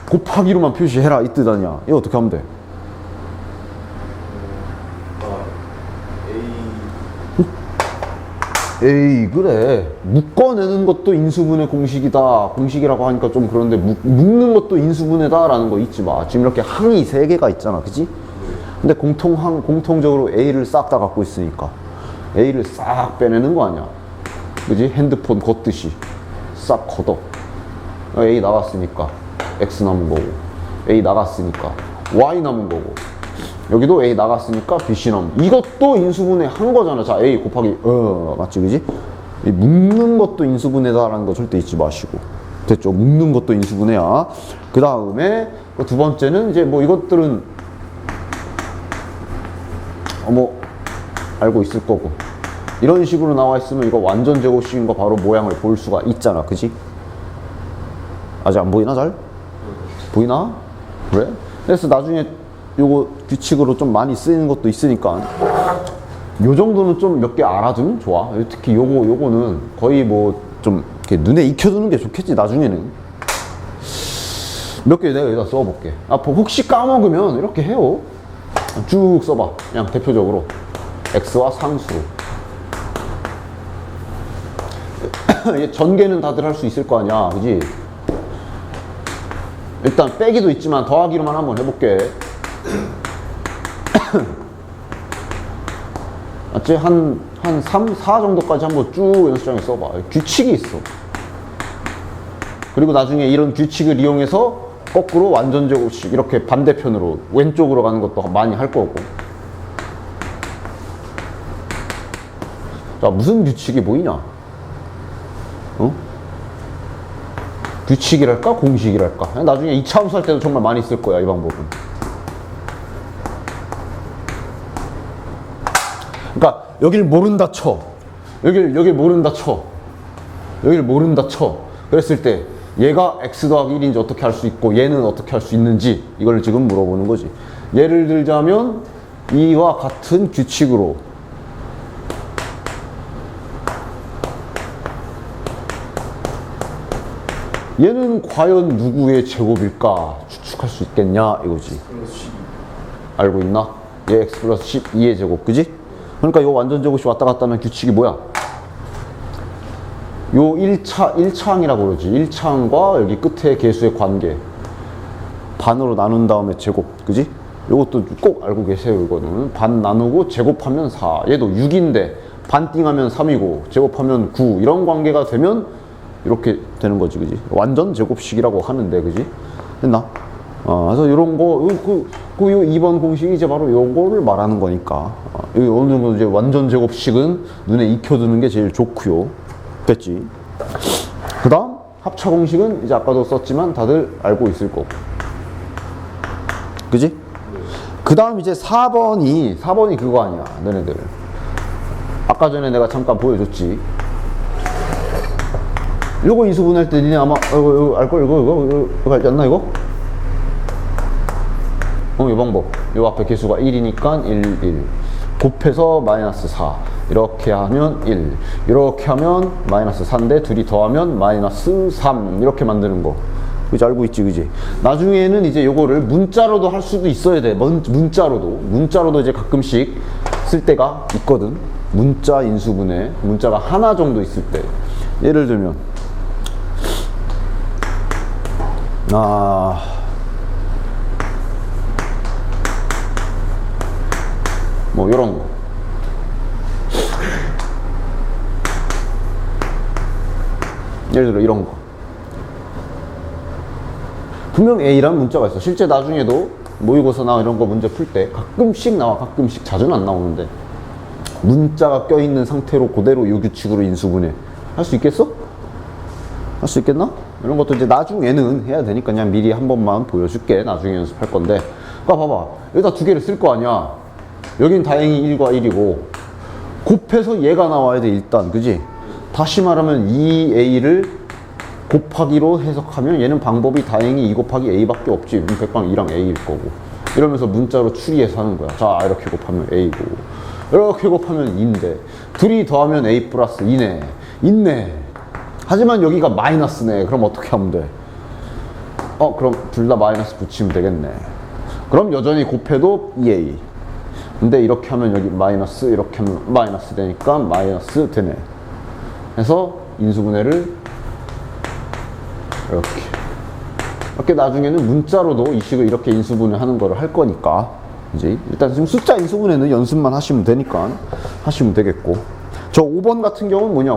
곱하기로만 표시해라 이 뜻 아니야. 이거 어떻게 하면 돼? 에이, 그래. 묶어내는 것도 인수분해 공식이라고 하니까 좀 그런데, 묶는 것도 인수분해다라는 거 잊지 마. 지금 이렇게 항이 3개가 있잖아. 그지? 근데 공통적으로 A를 싹 다 갖고 있으니까 A를 싹 빼내는 거 아니야. 그지? 핸드폰 걷듯이 싹 걷어. A 나갔으니까 X 남은 거고, A 나갔으니까 Y 남은 거고, 여기도 A 나갔으니까 BC 남은, 이것도 인수분해 한 거잖아. 자, A 곱하기 맞지? 그지? 이 묶는 것도 인수분해다라는 거 절대 잊지 마시고. 됐죠? 묶는 것도 인수분해야. 그 다음에 두 번째는 이제 뭐 이것들은 뭐 알고 있을 거고, 이런 식으로 나와 있으면 이거 완전 제곱식인 거 바로 모양을 볼 수가 있잖아. 그지? 아직 안 보이나 잘? 보이나? 그래? 그래서 나중에 요거 규칙으로 좀 많이 쓰이는 것도 있으니까 요 정도는 좀 몇 개 알아두면 좋아. 특히 요거는 거의 뭐 좀 이렇게 눈에 익혀두는 게 좋겠지. 나중에는 몇 개 내가 여기다 써볼게. 혹시 까먹으면 이렇게 해요. 쭉 써봐. 그냥 대표적으로 x와 상수로. 전개는 다들 할 수 있을 거 아니야. 그지? 일단 빼기도 있지만 더하기로만 한번 해볼게. 맞지? 한 3, 4 정도까지 한번 쭉 연습장에 써봐. 규칙이 있어. 그리고 나중에 이런 규칙을 이용해서 거꾸로 완전 제곱식, 이렇게 반대편으로 왼쪽으로 가는 것도 많이 할 거고. 자, 무슨 규칙이 보이냐? 규칙이랄까? 공식이랄까? 나중에 2차 함수 할 때도 정말 많이 쓸 거야, 이 방법은. 그러니까 여길 모른다 쳐. 여길 모른다 쳐. 여길 모른다 쳐. 그랬을 때 얘가 x 더하기 1인지 어떻게 할 수 있고 얘는 어떻게 할 수 있는지, 이걸 지금 물어보는 거지. 예를 들자면 이와 같은 규칙으로 얘는 과연 누구의 제곱일까 추측할 수 있겠냐 이거지. 알고 있나? 얘 x 플러스 12의 제곱, 그지? 그러니까 요 완전 제곱이 왔다 갔다 하는 규칙이 뭐야? 요 1차항이라고 그러지. 1차항과 여기 끝에 개수의 관계 반으로 나눈 다음에 제곱, 그지? 요것도 꼭 알고 계세요. 이거는 반 나누고 제곱하면 4. 얘도 6인데 반 띵하면 3이고 제곱하면 9. 이런 관계가 되면 이렇게 되는 거지, 그지? 완전 제곱식이라고 하는데, 그지? 됐나? 그래서 이런 거, 요 2번 공식이 이제 바로 요거를 말하는 거니까. 어느 정도 이제 완전 제곱식은 눈에 익혀두는 게 제일 좋고요. 됐지? 그 다음, 합차 공식은 이제 아까도 썼지만 다들 알고 있을 거고. 그지? 그 다음 이제 4번이 그거 아니야, 너네들. 아까 전에 내가 잠깐 보여줬지. 요거 인수분해할 때 니네 아마 이거 알걸? 이거 알지 않나 이거? 이 방법. 요 앞에 개수가 1이니까 1, 1. 곱해서 마이너스 4. 이렇게 하면 1. 이렇게 하면 마이너스 4인데 둘이 더하면 마이너스 3. 이렇게 만드는 거. 그지? 알고 있지, 그지? 나중에는 이제 요거를 문자로도 할 수도 있어야 돼. 문자로도 이제 가끔씩 쓸 때가 있거든. 문자 인수분해. 문자가 하나 정도 있을 때. 예를 들면, 뭐 요런 거. 예를 들어 이런 거. 분명 A란 문자가 있어. 실제 나중에도 모의고사나 이런 거 문제 풀 때 가끔씩 나와. 가끔씩. 자주는 안 나오는데 문자가 껴있는 상태로 그대로 요 규칙으로 인수분해 할 수 있겠어? 할 수 있겠나? 이런 것도 이제 나중에는 해야 되니까 그냥 미리 한 번만 보여줄게. 나중에 연습할 건데. 그러니까 봐봐. 여기다 두 개를 쓸 거 아니야. 여긴 다행히 1과 1이고 곱해서 얘가 나와야 돼 일단. 그지? 다시 말하면 2a를 곱하기로 해석하면 얘는 방법이 다행히 2 곱하기 a밖에 없지. 백방 2랑 a일 거고. 이러면서 문자로 추리해서 하는 거야. 자, 이렇게 곱하면 a고 이렇게 곱하면 2인데 둘이 더하면 a 플러스 2네. 있네. 하지만 여기가 마이너스네. 그럼 어떻게 하면 돼? 그럼 둘 다 마이너스 붙이면 되겠네. 그럼 여전히 곱해도 2a. 근데 이렇게 하면 여기 마이너스, 이렇게 하면 마이너스 되니까 마이너스 되네. 그래서 인수분해를 이렇게 나중에는 문자로도 이 식을 이렇게 인수분해 하는 거를 할 거니까 이제 일단 지금 숫자 인수분해는 연습만 하시면 되니까 하시면 되겠고. 저 5번 같은 경우는 뭐냐?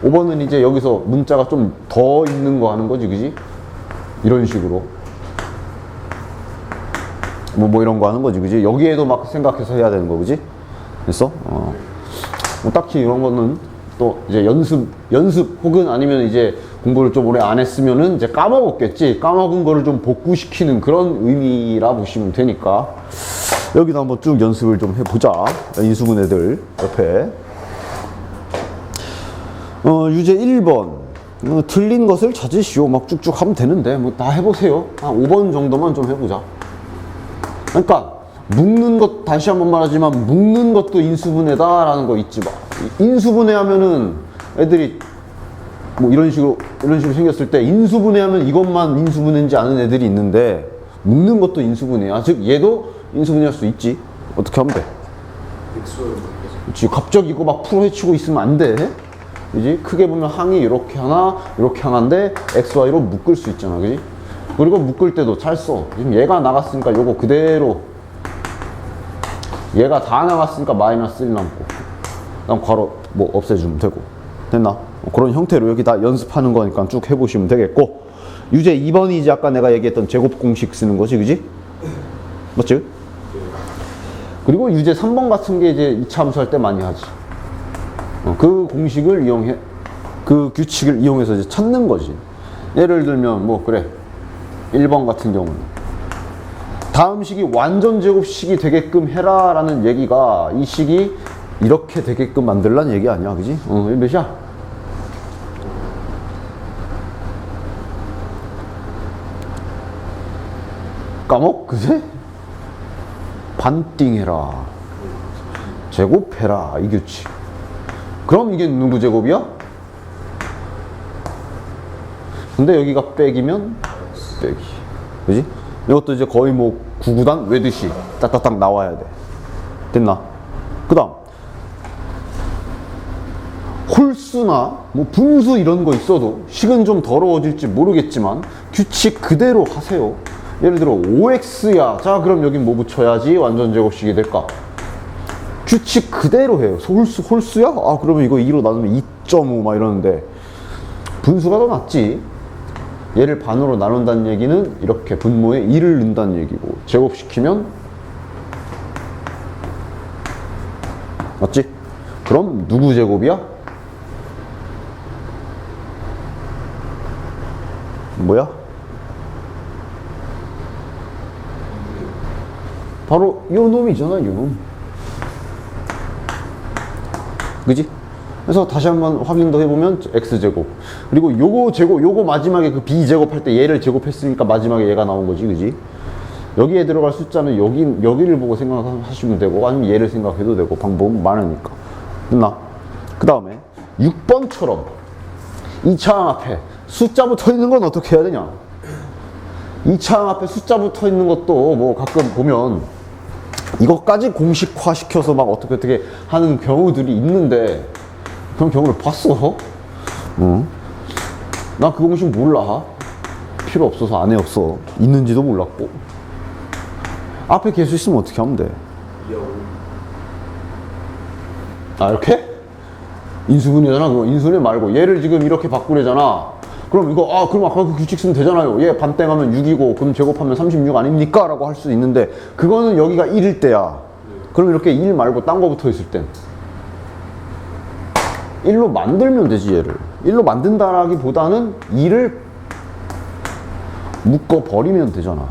5번은 이제 여기서 문자가 좀 더 있는 거 하는 거지, 그지? 이런 식으로 뭐 이런 거 하는 거지, 그지? 여기에도 막 생각해서 해야 되는 거, 그지? 됐어? 뭐 딱히 이런 거는 또 이제 연습 혹은 아니면 이제 공부를 좀 오래 안 했으면은 이제 까먹었겠지. 까먹은 거를 좀 복구시키는 그런 의미라 보시면 되니까 여기도 한번 쭉 연습을 좀 해보자. 인수분해들 옆에. 유제 1번. 틀린 것을 찾으시오. 막 쭉쭉 하면 되는데 뭐 다 해보세요. 한 5번 정도만 좀 해보자. 그러니까 묶는 것, 다시 한번 말하지만 묶는 것도 인수분해다라는 거 잊지 마. 인수분해 하면은 애들이 뭐 이런 식으로 생겼을 때 인수분해하면 이것만 인수분해인지 아는 애들이 있는데 묶는 것도 인수분해야. 즉 얘도 인수분해할 수 있지. 어떻게 하면 돼? 그렇지. 갑자기 이거 막 풀어 헤치고 있으면 안 돼. 그지? 크게 보면 항이 이렇게 하나인데 XY로 묶을 수 있잖아. 그지? 그리고 묶을 때도 잘 써. 지금 얘가 나갔으니까 요거 그대로, 얘가 다 나갔으니까 마이너스 1 남고, 그다음 괄호 뭐 없애주면 되고. 됐나? 그런 형태로 여기 다 연습하는 거니까 쭉 해보시면 되겠고. 유제 2번이 이제 아까 내가 얘기했던 제곱 공식 쓰는 거지, 그지? 맞지? 그리고 유제 3번 같은 게 이제 2차 함수할 때 많이 하지. 그 공식을 이용해, 그 규칙을 이용해서 이제 찾는 거지. 예를 들면 뭐 그래, 1번 같은 경우는 다음 식이 완전 제곱식이 되게끔 해라 라는 얘기가 이 식이 이렇게 되게끔 만들라는 얘기 아니야, 그지? 이게 몇이야? 그제? 반띵해라, 제곱해라, 이 규칙. 그럼 이게 누구 제곱이야? 근데 여기가 백이면 빼기. 그지? 이것도 이제 거의 뭐 구구단 외듯이 딱딱딱 나와야 돼. 됐나? 그 다음 홀수나 뭐 분수 이런 거 있어도 식은 좀 더러워질지 모르겠지만 규칙 그대로 하세요. 예를 들어 5x야. 자, 그럼 여긴 뭐 붙여야지 완전 제곱식이 될까? 규칙 그대로 해요. 홀수야? 그러면 이거 2로 나누면 2.5 막 이러는데 분수가 더 낫지. 얘를 반으로 나눈다는 얘기는 이렇게 분모에 2를 넣는다는 얘기고, 제곱시키면 맞지? 그럼 누구 제곱이야? 뭐야? 바로 요 놈이잖아, 요 놈. 그지? 그래서 다시 한번 확인 더 해보면 x제곱, 그리고 요거 제곱, 요거 마지막에 그 b제곱 할 때 얘를 제곱했으니까 마지막에 얘가 나온 거지, 그지? 여기에 들어갈 숫자는 여기를 보고 생각하시면 되고 아니면 얘를 생각해도 되고 방법은 많으니까. 됐나? 그 다음에 6번처럼 이 차항 앞에 숫자 붙어 있는 건 어떻게 해야 되냐? 이 차항 앞에 숫자 붙어 있는 것도 뭐 가끔 보면 이것까지 공식화 시켜서 막 어떻게 하는 경우들이 있는데 그런 경우를 봤어? 나 그 공식 몰라. 필요 없어서 안 해왔어. 있는지도 몰랐고. 앞에 개수 있으면 어떻게 하면 돼? 2하고 아, 이렇게? 인수분해잖아. 그거 인수분해 말고 얘를 지금 이렇게 바꾸려잖아. 그럼 이거 그럼 아까 그 규칙 쓰면 되잖아요. 얘 반땡하면 6이고 그럼 제곱하면 36 아닙니까? 라고 할 수 있는데 그거는 여기가 1일 때야. 그럼 이렇게 1 말고 딴 거 붙어 있을 땐 1로 만들면 되지. 얘를 1로 만든다라기보다는 2를 묶어 버리면 되잖아.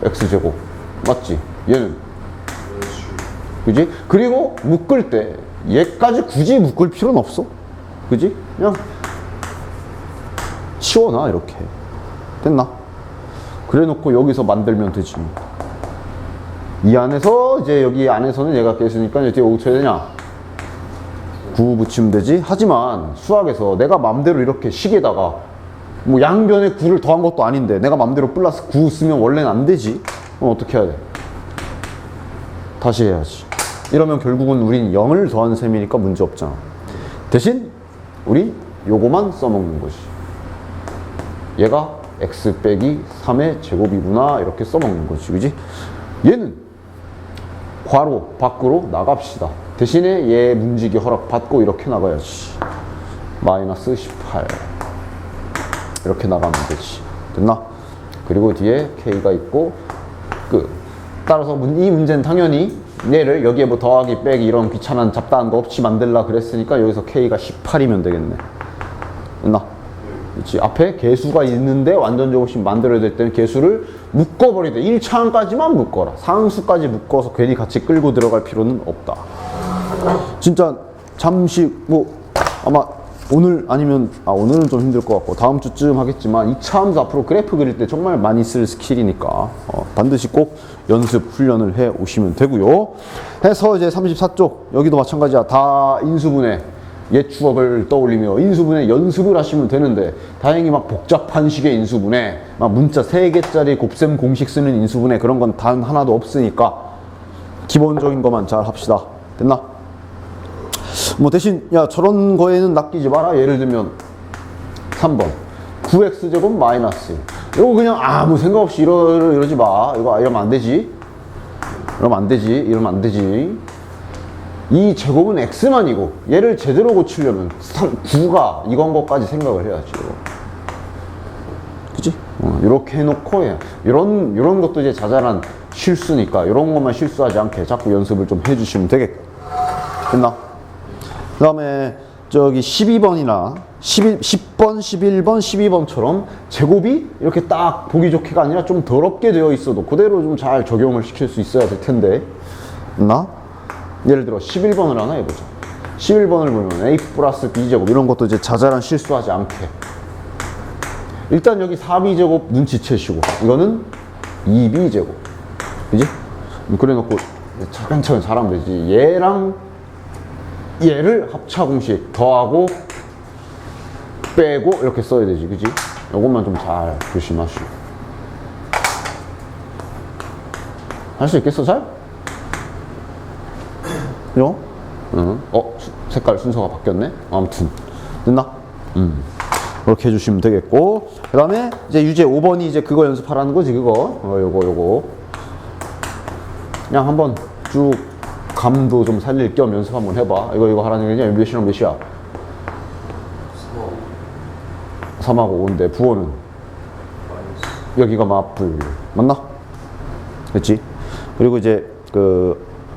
x제곱 맞지? 얘는 그지? 그리고 묶을 때 얘까지 굳이 묶을 필요는 없어. 그지? 그냥 치워놔. 이렇게 됐나? 그래 놓고 여기서 만들면 되지. 이 안에서 이제 여기 안에서는 얘가 깨있으니까 이제 뒤에 5 쳐야 되냐? 9 붙이면 되지. 하지만 수학에서 내가 맘대로 이렇게 식에다가 뭐 양변에 9를 더한 것도 아닌데 내가 맘대로 플러스 9 쓰면 원래는 안 되지. 그럼 어떻게 해야 돼? 다시 해야지. 이러면 결국은 우린 0을 더한 셈이니까 문제 없잖아. 대신 우린 요거만 써먹는 거지. 얘가 x 빼기 3의 제곱이구나 이렇게 써먹는 거지. 그지? 얘는 괄호 밖으로 나갑시다. 대신에 얘 문지기 허락받고 이렇게 나가야지. 마이너스 18 이렇게 나가면 되지. 됐나? 그리고 뒤에 k가 있고 끝. 따라서 이 문제는 당연히 얘를 여기에 뭐 더하기 빼기 이런 귀찮은 잡다한 거 없이 만들라 그랬으니까 여기서 k가 18이면 되겠네. 됐나? 그렇지. 앞에 개수가 있는데 완전 제곱식 만들어야 될 때는 개수를 묶어버리되 1차항까지만 묶어라. 상수까지 묶어서 괜히 같이 끌고 들어갈 필요는 없다. 진짜 잠시 뭐 아마 오늘 아니면 오늘은 좀 힘들 것 같고 다음 주쯤 하겠지만 2차 함수 앞으로 그래프 그릴 때 정말 많이 쓸 스킬이니까 반드시 꼭 연습 훈련을 해 오시면 되고요. 해서 이제 34쪽 여기도 마찬가지야. 다 인수분해 옛 추억을 떠올리며 인수분해 연습을 하시면 되는데 다행히 막 복잡한 식의 인수분해 막 문자 3개짜리 곱셈 공식 쓰는 인수분해 그런 건 단 하나도 없으니까 기본적인 것만 잘 합시다. 됐나? 뭐 대신 야 저런 거에는 낚이지 마라. 예를 들면 3번 9x제곱 마이너스 이거 그냥 아무 생각 없이 이러지 마. 이거 이러면 안 되지. 이러면 안 되지. 이 제곱은 x만이고 얘를 제대로 고치려면 9가 이건 것까지 생각을 해야지. 그치? 이렇게 해놓고 이런 것도 이제 자잘한 실수니까 이런 것만 실수하지 않게 자꾸 연습을 좀 해주시면 되겠고. 됐나? 그 다음에 저기 12번이나 10번, 11번, 12번처럼 제곱이 이렇게 딱 보기 좋게가 아니라 좀 더럽게 되어 있어도 그대로 좀 잘 적용을 시킬 수 있어야 될 텐데. 됐나? 예를 들어 11번을 하나 해보자. 11번을 보면 a 플러스 b제곱 이런 것도 이제 자잘한 실수하지 않게. 일단 여기 4b제곱 눈치채시고 이거는 2b제곱. 그지? 그래 놓고 차근차근 잘하면 되지. 얘랑 얘를 합차 공식 더하고 빼고 이렇게 써야 되지. 그지? 요것만 좀 잘 조심하시고. 할 수 있겠어 잘? 그죠? 응. 색깔 순서가 바뀌었네? 아무튼 됐나? 그렇게 해주시면 되겠고 그 다음에 이제 유제 5번이 이제 그거 연습하라는 거지. 그거 요거 그냥 한번 쭉 감도 좀 살릴 겸 연습 한번 해봐. 이거 하라는 얘기냐? 몇이랑 몇이야? 3하고 5인데 부호는? 여기가 맞불 맞나? 그렇지? 그리고 이제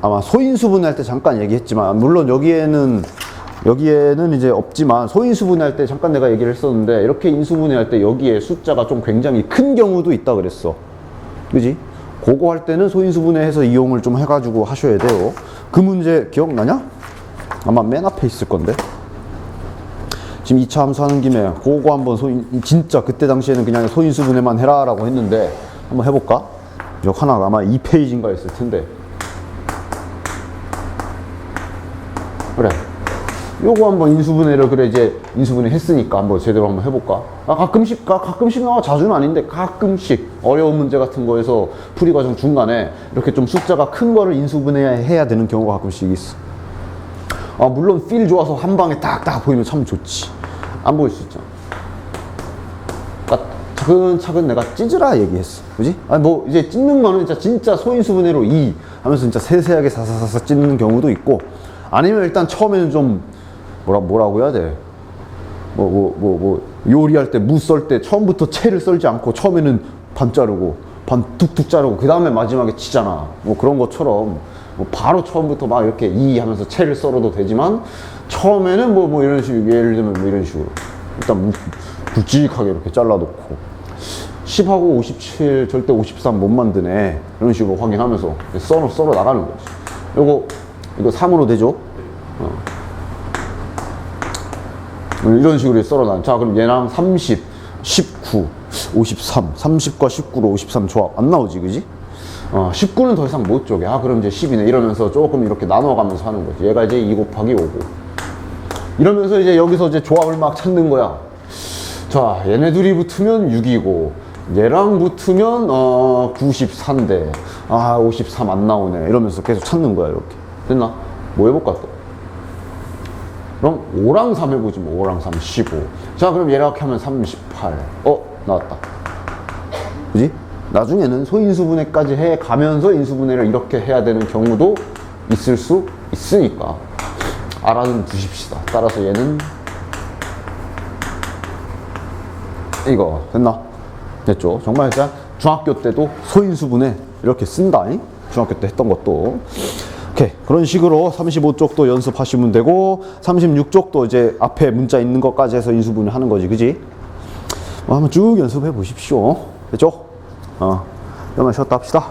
아마 소인수분해할 때 잠깐 얘기했지만 물론 여기에는 이제 없지만 소인수분해할 때 잠깐 내가 얘기를 했었는데 이렇게 인수분해할 때 여기에 숫자가 좀 굉장히 큰 경우도 있다 그랬어. 그지? 그거 할 때는 소인수분해해서 이용을 좀 해가지고 하셔야 돼요. 그 문제 기억나냐? 아마 맨 앞에 있을 건데. 지금 2차 함수 하는 김에 그거 한번 진짜 그때 당시에는 그냥 소인수분해만 해라 라고 했는데 한번 해볼까? 역 하나 아마 2페이지인가 있을 텐데. 그래. 요거 한번 인수분해를 그래 이제 인수분해 했으니까 한번 제대로 한번 해볼까? 가끔씩 나와. 자주는 아닌데 가끔씩 어려운 문제 같은 거에서 풀이 과정 중간에 이렇게 좀 숫자가 큰 거를 인수분해해야 되는 경우가 가끔씩 있어. 물론 필 좋아서 한 방에 딱딱 보이면 참 좋지. 안 보일 수 있잖아. 그러니까 차근차근 내가 찢으라 얘기했어. 그지? 뭐 이제 찢는 거는 진짜 소인수분해로 2 하면서 진짜 세세하게 사사사사 찢는 경우도 있고, 아니면 일단 처음에는 좀 뭐라고 해야 돼? 요리할 때 무 썰 때 처음부터 채를 썰지 않고 처음에는 반 자르고 반 툭툭 자르고 그 다음에 마지막에 치잖아. 뭐 그런 것처럼 뭐 바로 처음부터 막 이렇게 이 하면서 채를 썰어도 되지만, 처음에는 뭐 이런 식으로, 예를 들면 뭐 이런 식으로 일단 굵직하게 이렇게 잘라놓고 10하고 57 절대 53 못 만드네 이런 식으로 확인하면서 썰어 나가는 거지. 이거 3으로 되죠? 이런 식으로 썰어놔. 자, 그럼 얘랑 30, 19, 53, 30과 19로 53 조합 안 나오지, 그지? 19는 더 이상 못 쪼개. 그럼 이제 10이네. 이러면서 조금 이렇게 나눠가면서 하는 거지. 얘가 이제 2 곱하기 5고. 이러면서 이제 여기서 이제 조합을 막 찾는 거야. 자, 얘네 둘이 붙으면 6이고, 얘랑 붙으면 94인데, 53 안 나오네. 이러면서 계속 찾는 거야, 이렇게. 됐나? 뭐 해볼까 또? 그럼 5랑 3 해보지 뭐. 5랑 3, 15. 자, 그럼 이렇게 하면 38. 나왔다. 그지? 나중에는 소인수분해까지 해 가면서 인수분해를 이렇게 해야 되는 경우도 있을 수 있으니까 알아는 두십시다. 따라서 얘는 이거 됐나? 됐죠? 정말 진짜 중학교 때도 소인수분해 이렇게 쓴다. 중학교 때 했던 것도. 오케이. 그런 식으로 35쪽도 연습하시면 되고, 36쪽도 이제 앞에 문자 있는 것까지 해서 인수분해 하는 거지, 그지? 한번 쭉 연습해 보십시오. 됐죠? 그러면 쉬었다 합시다.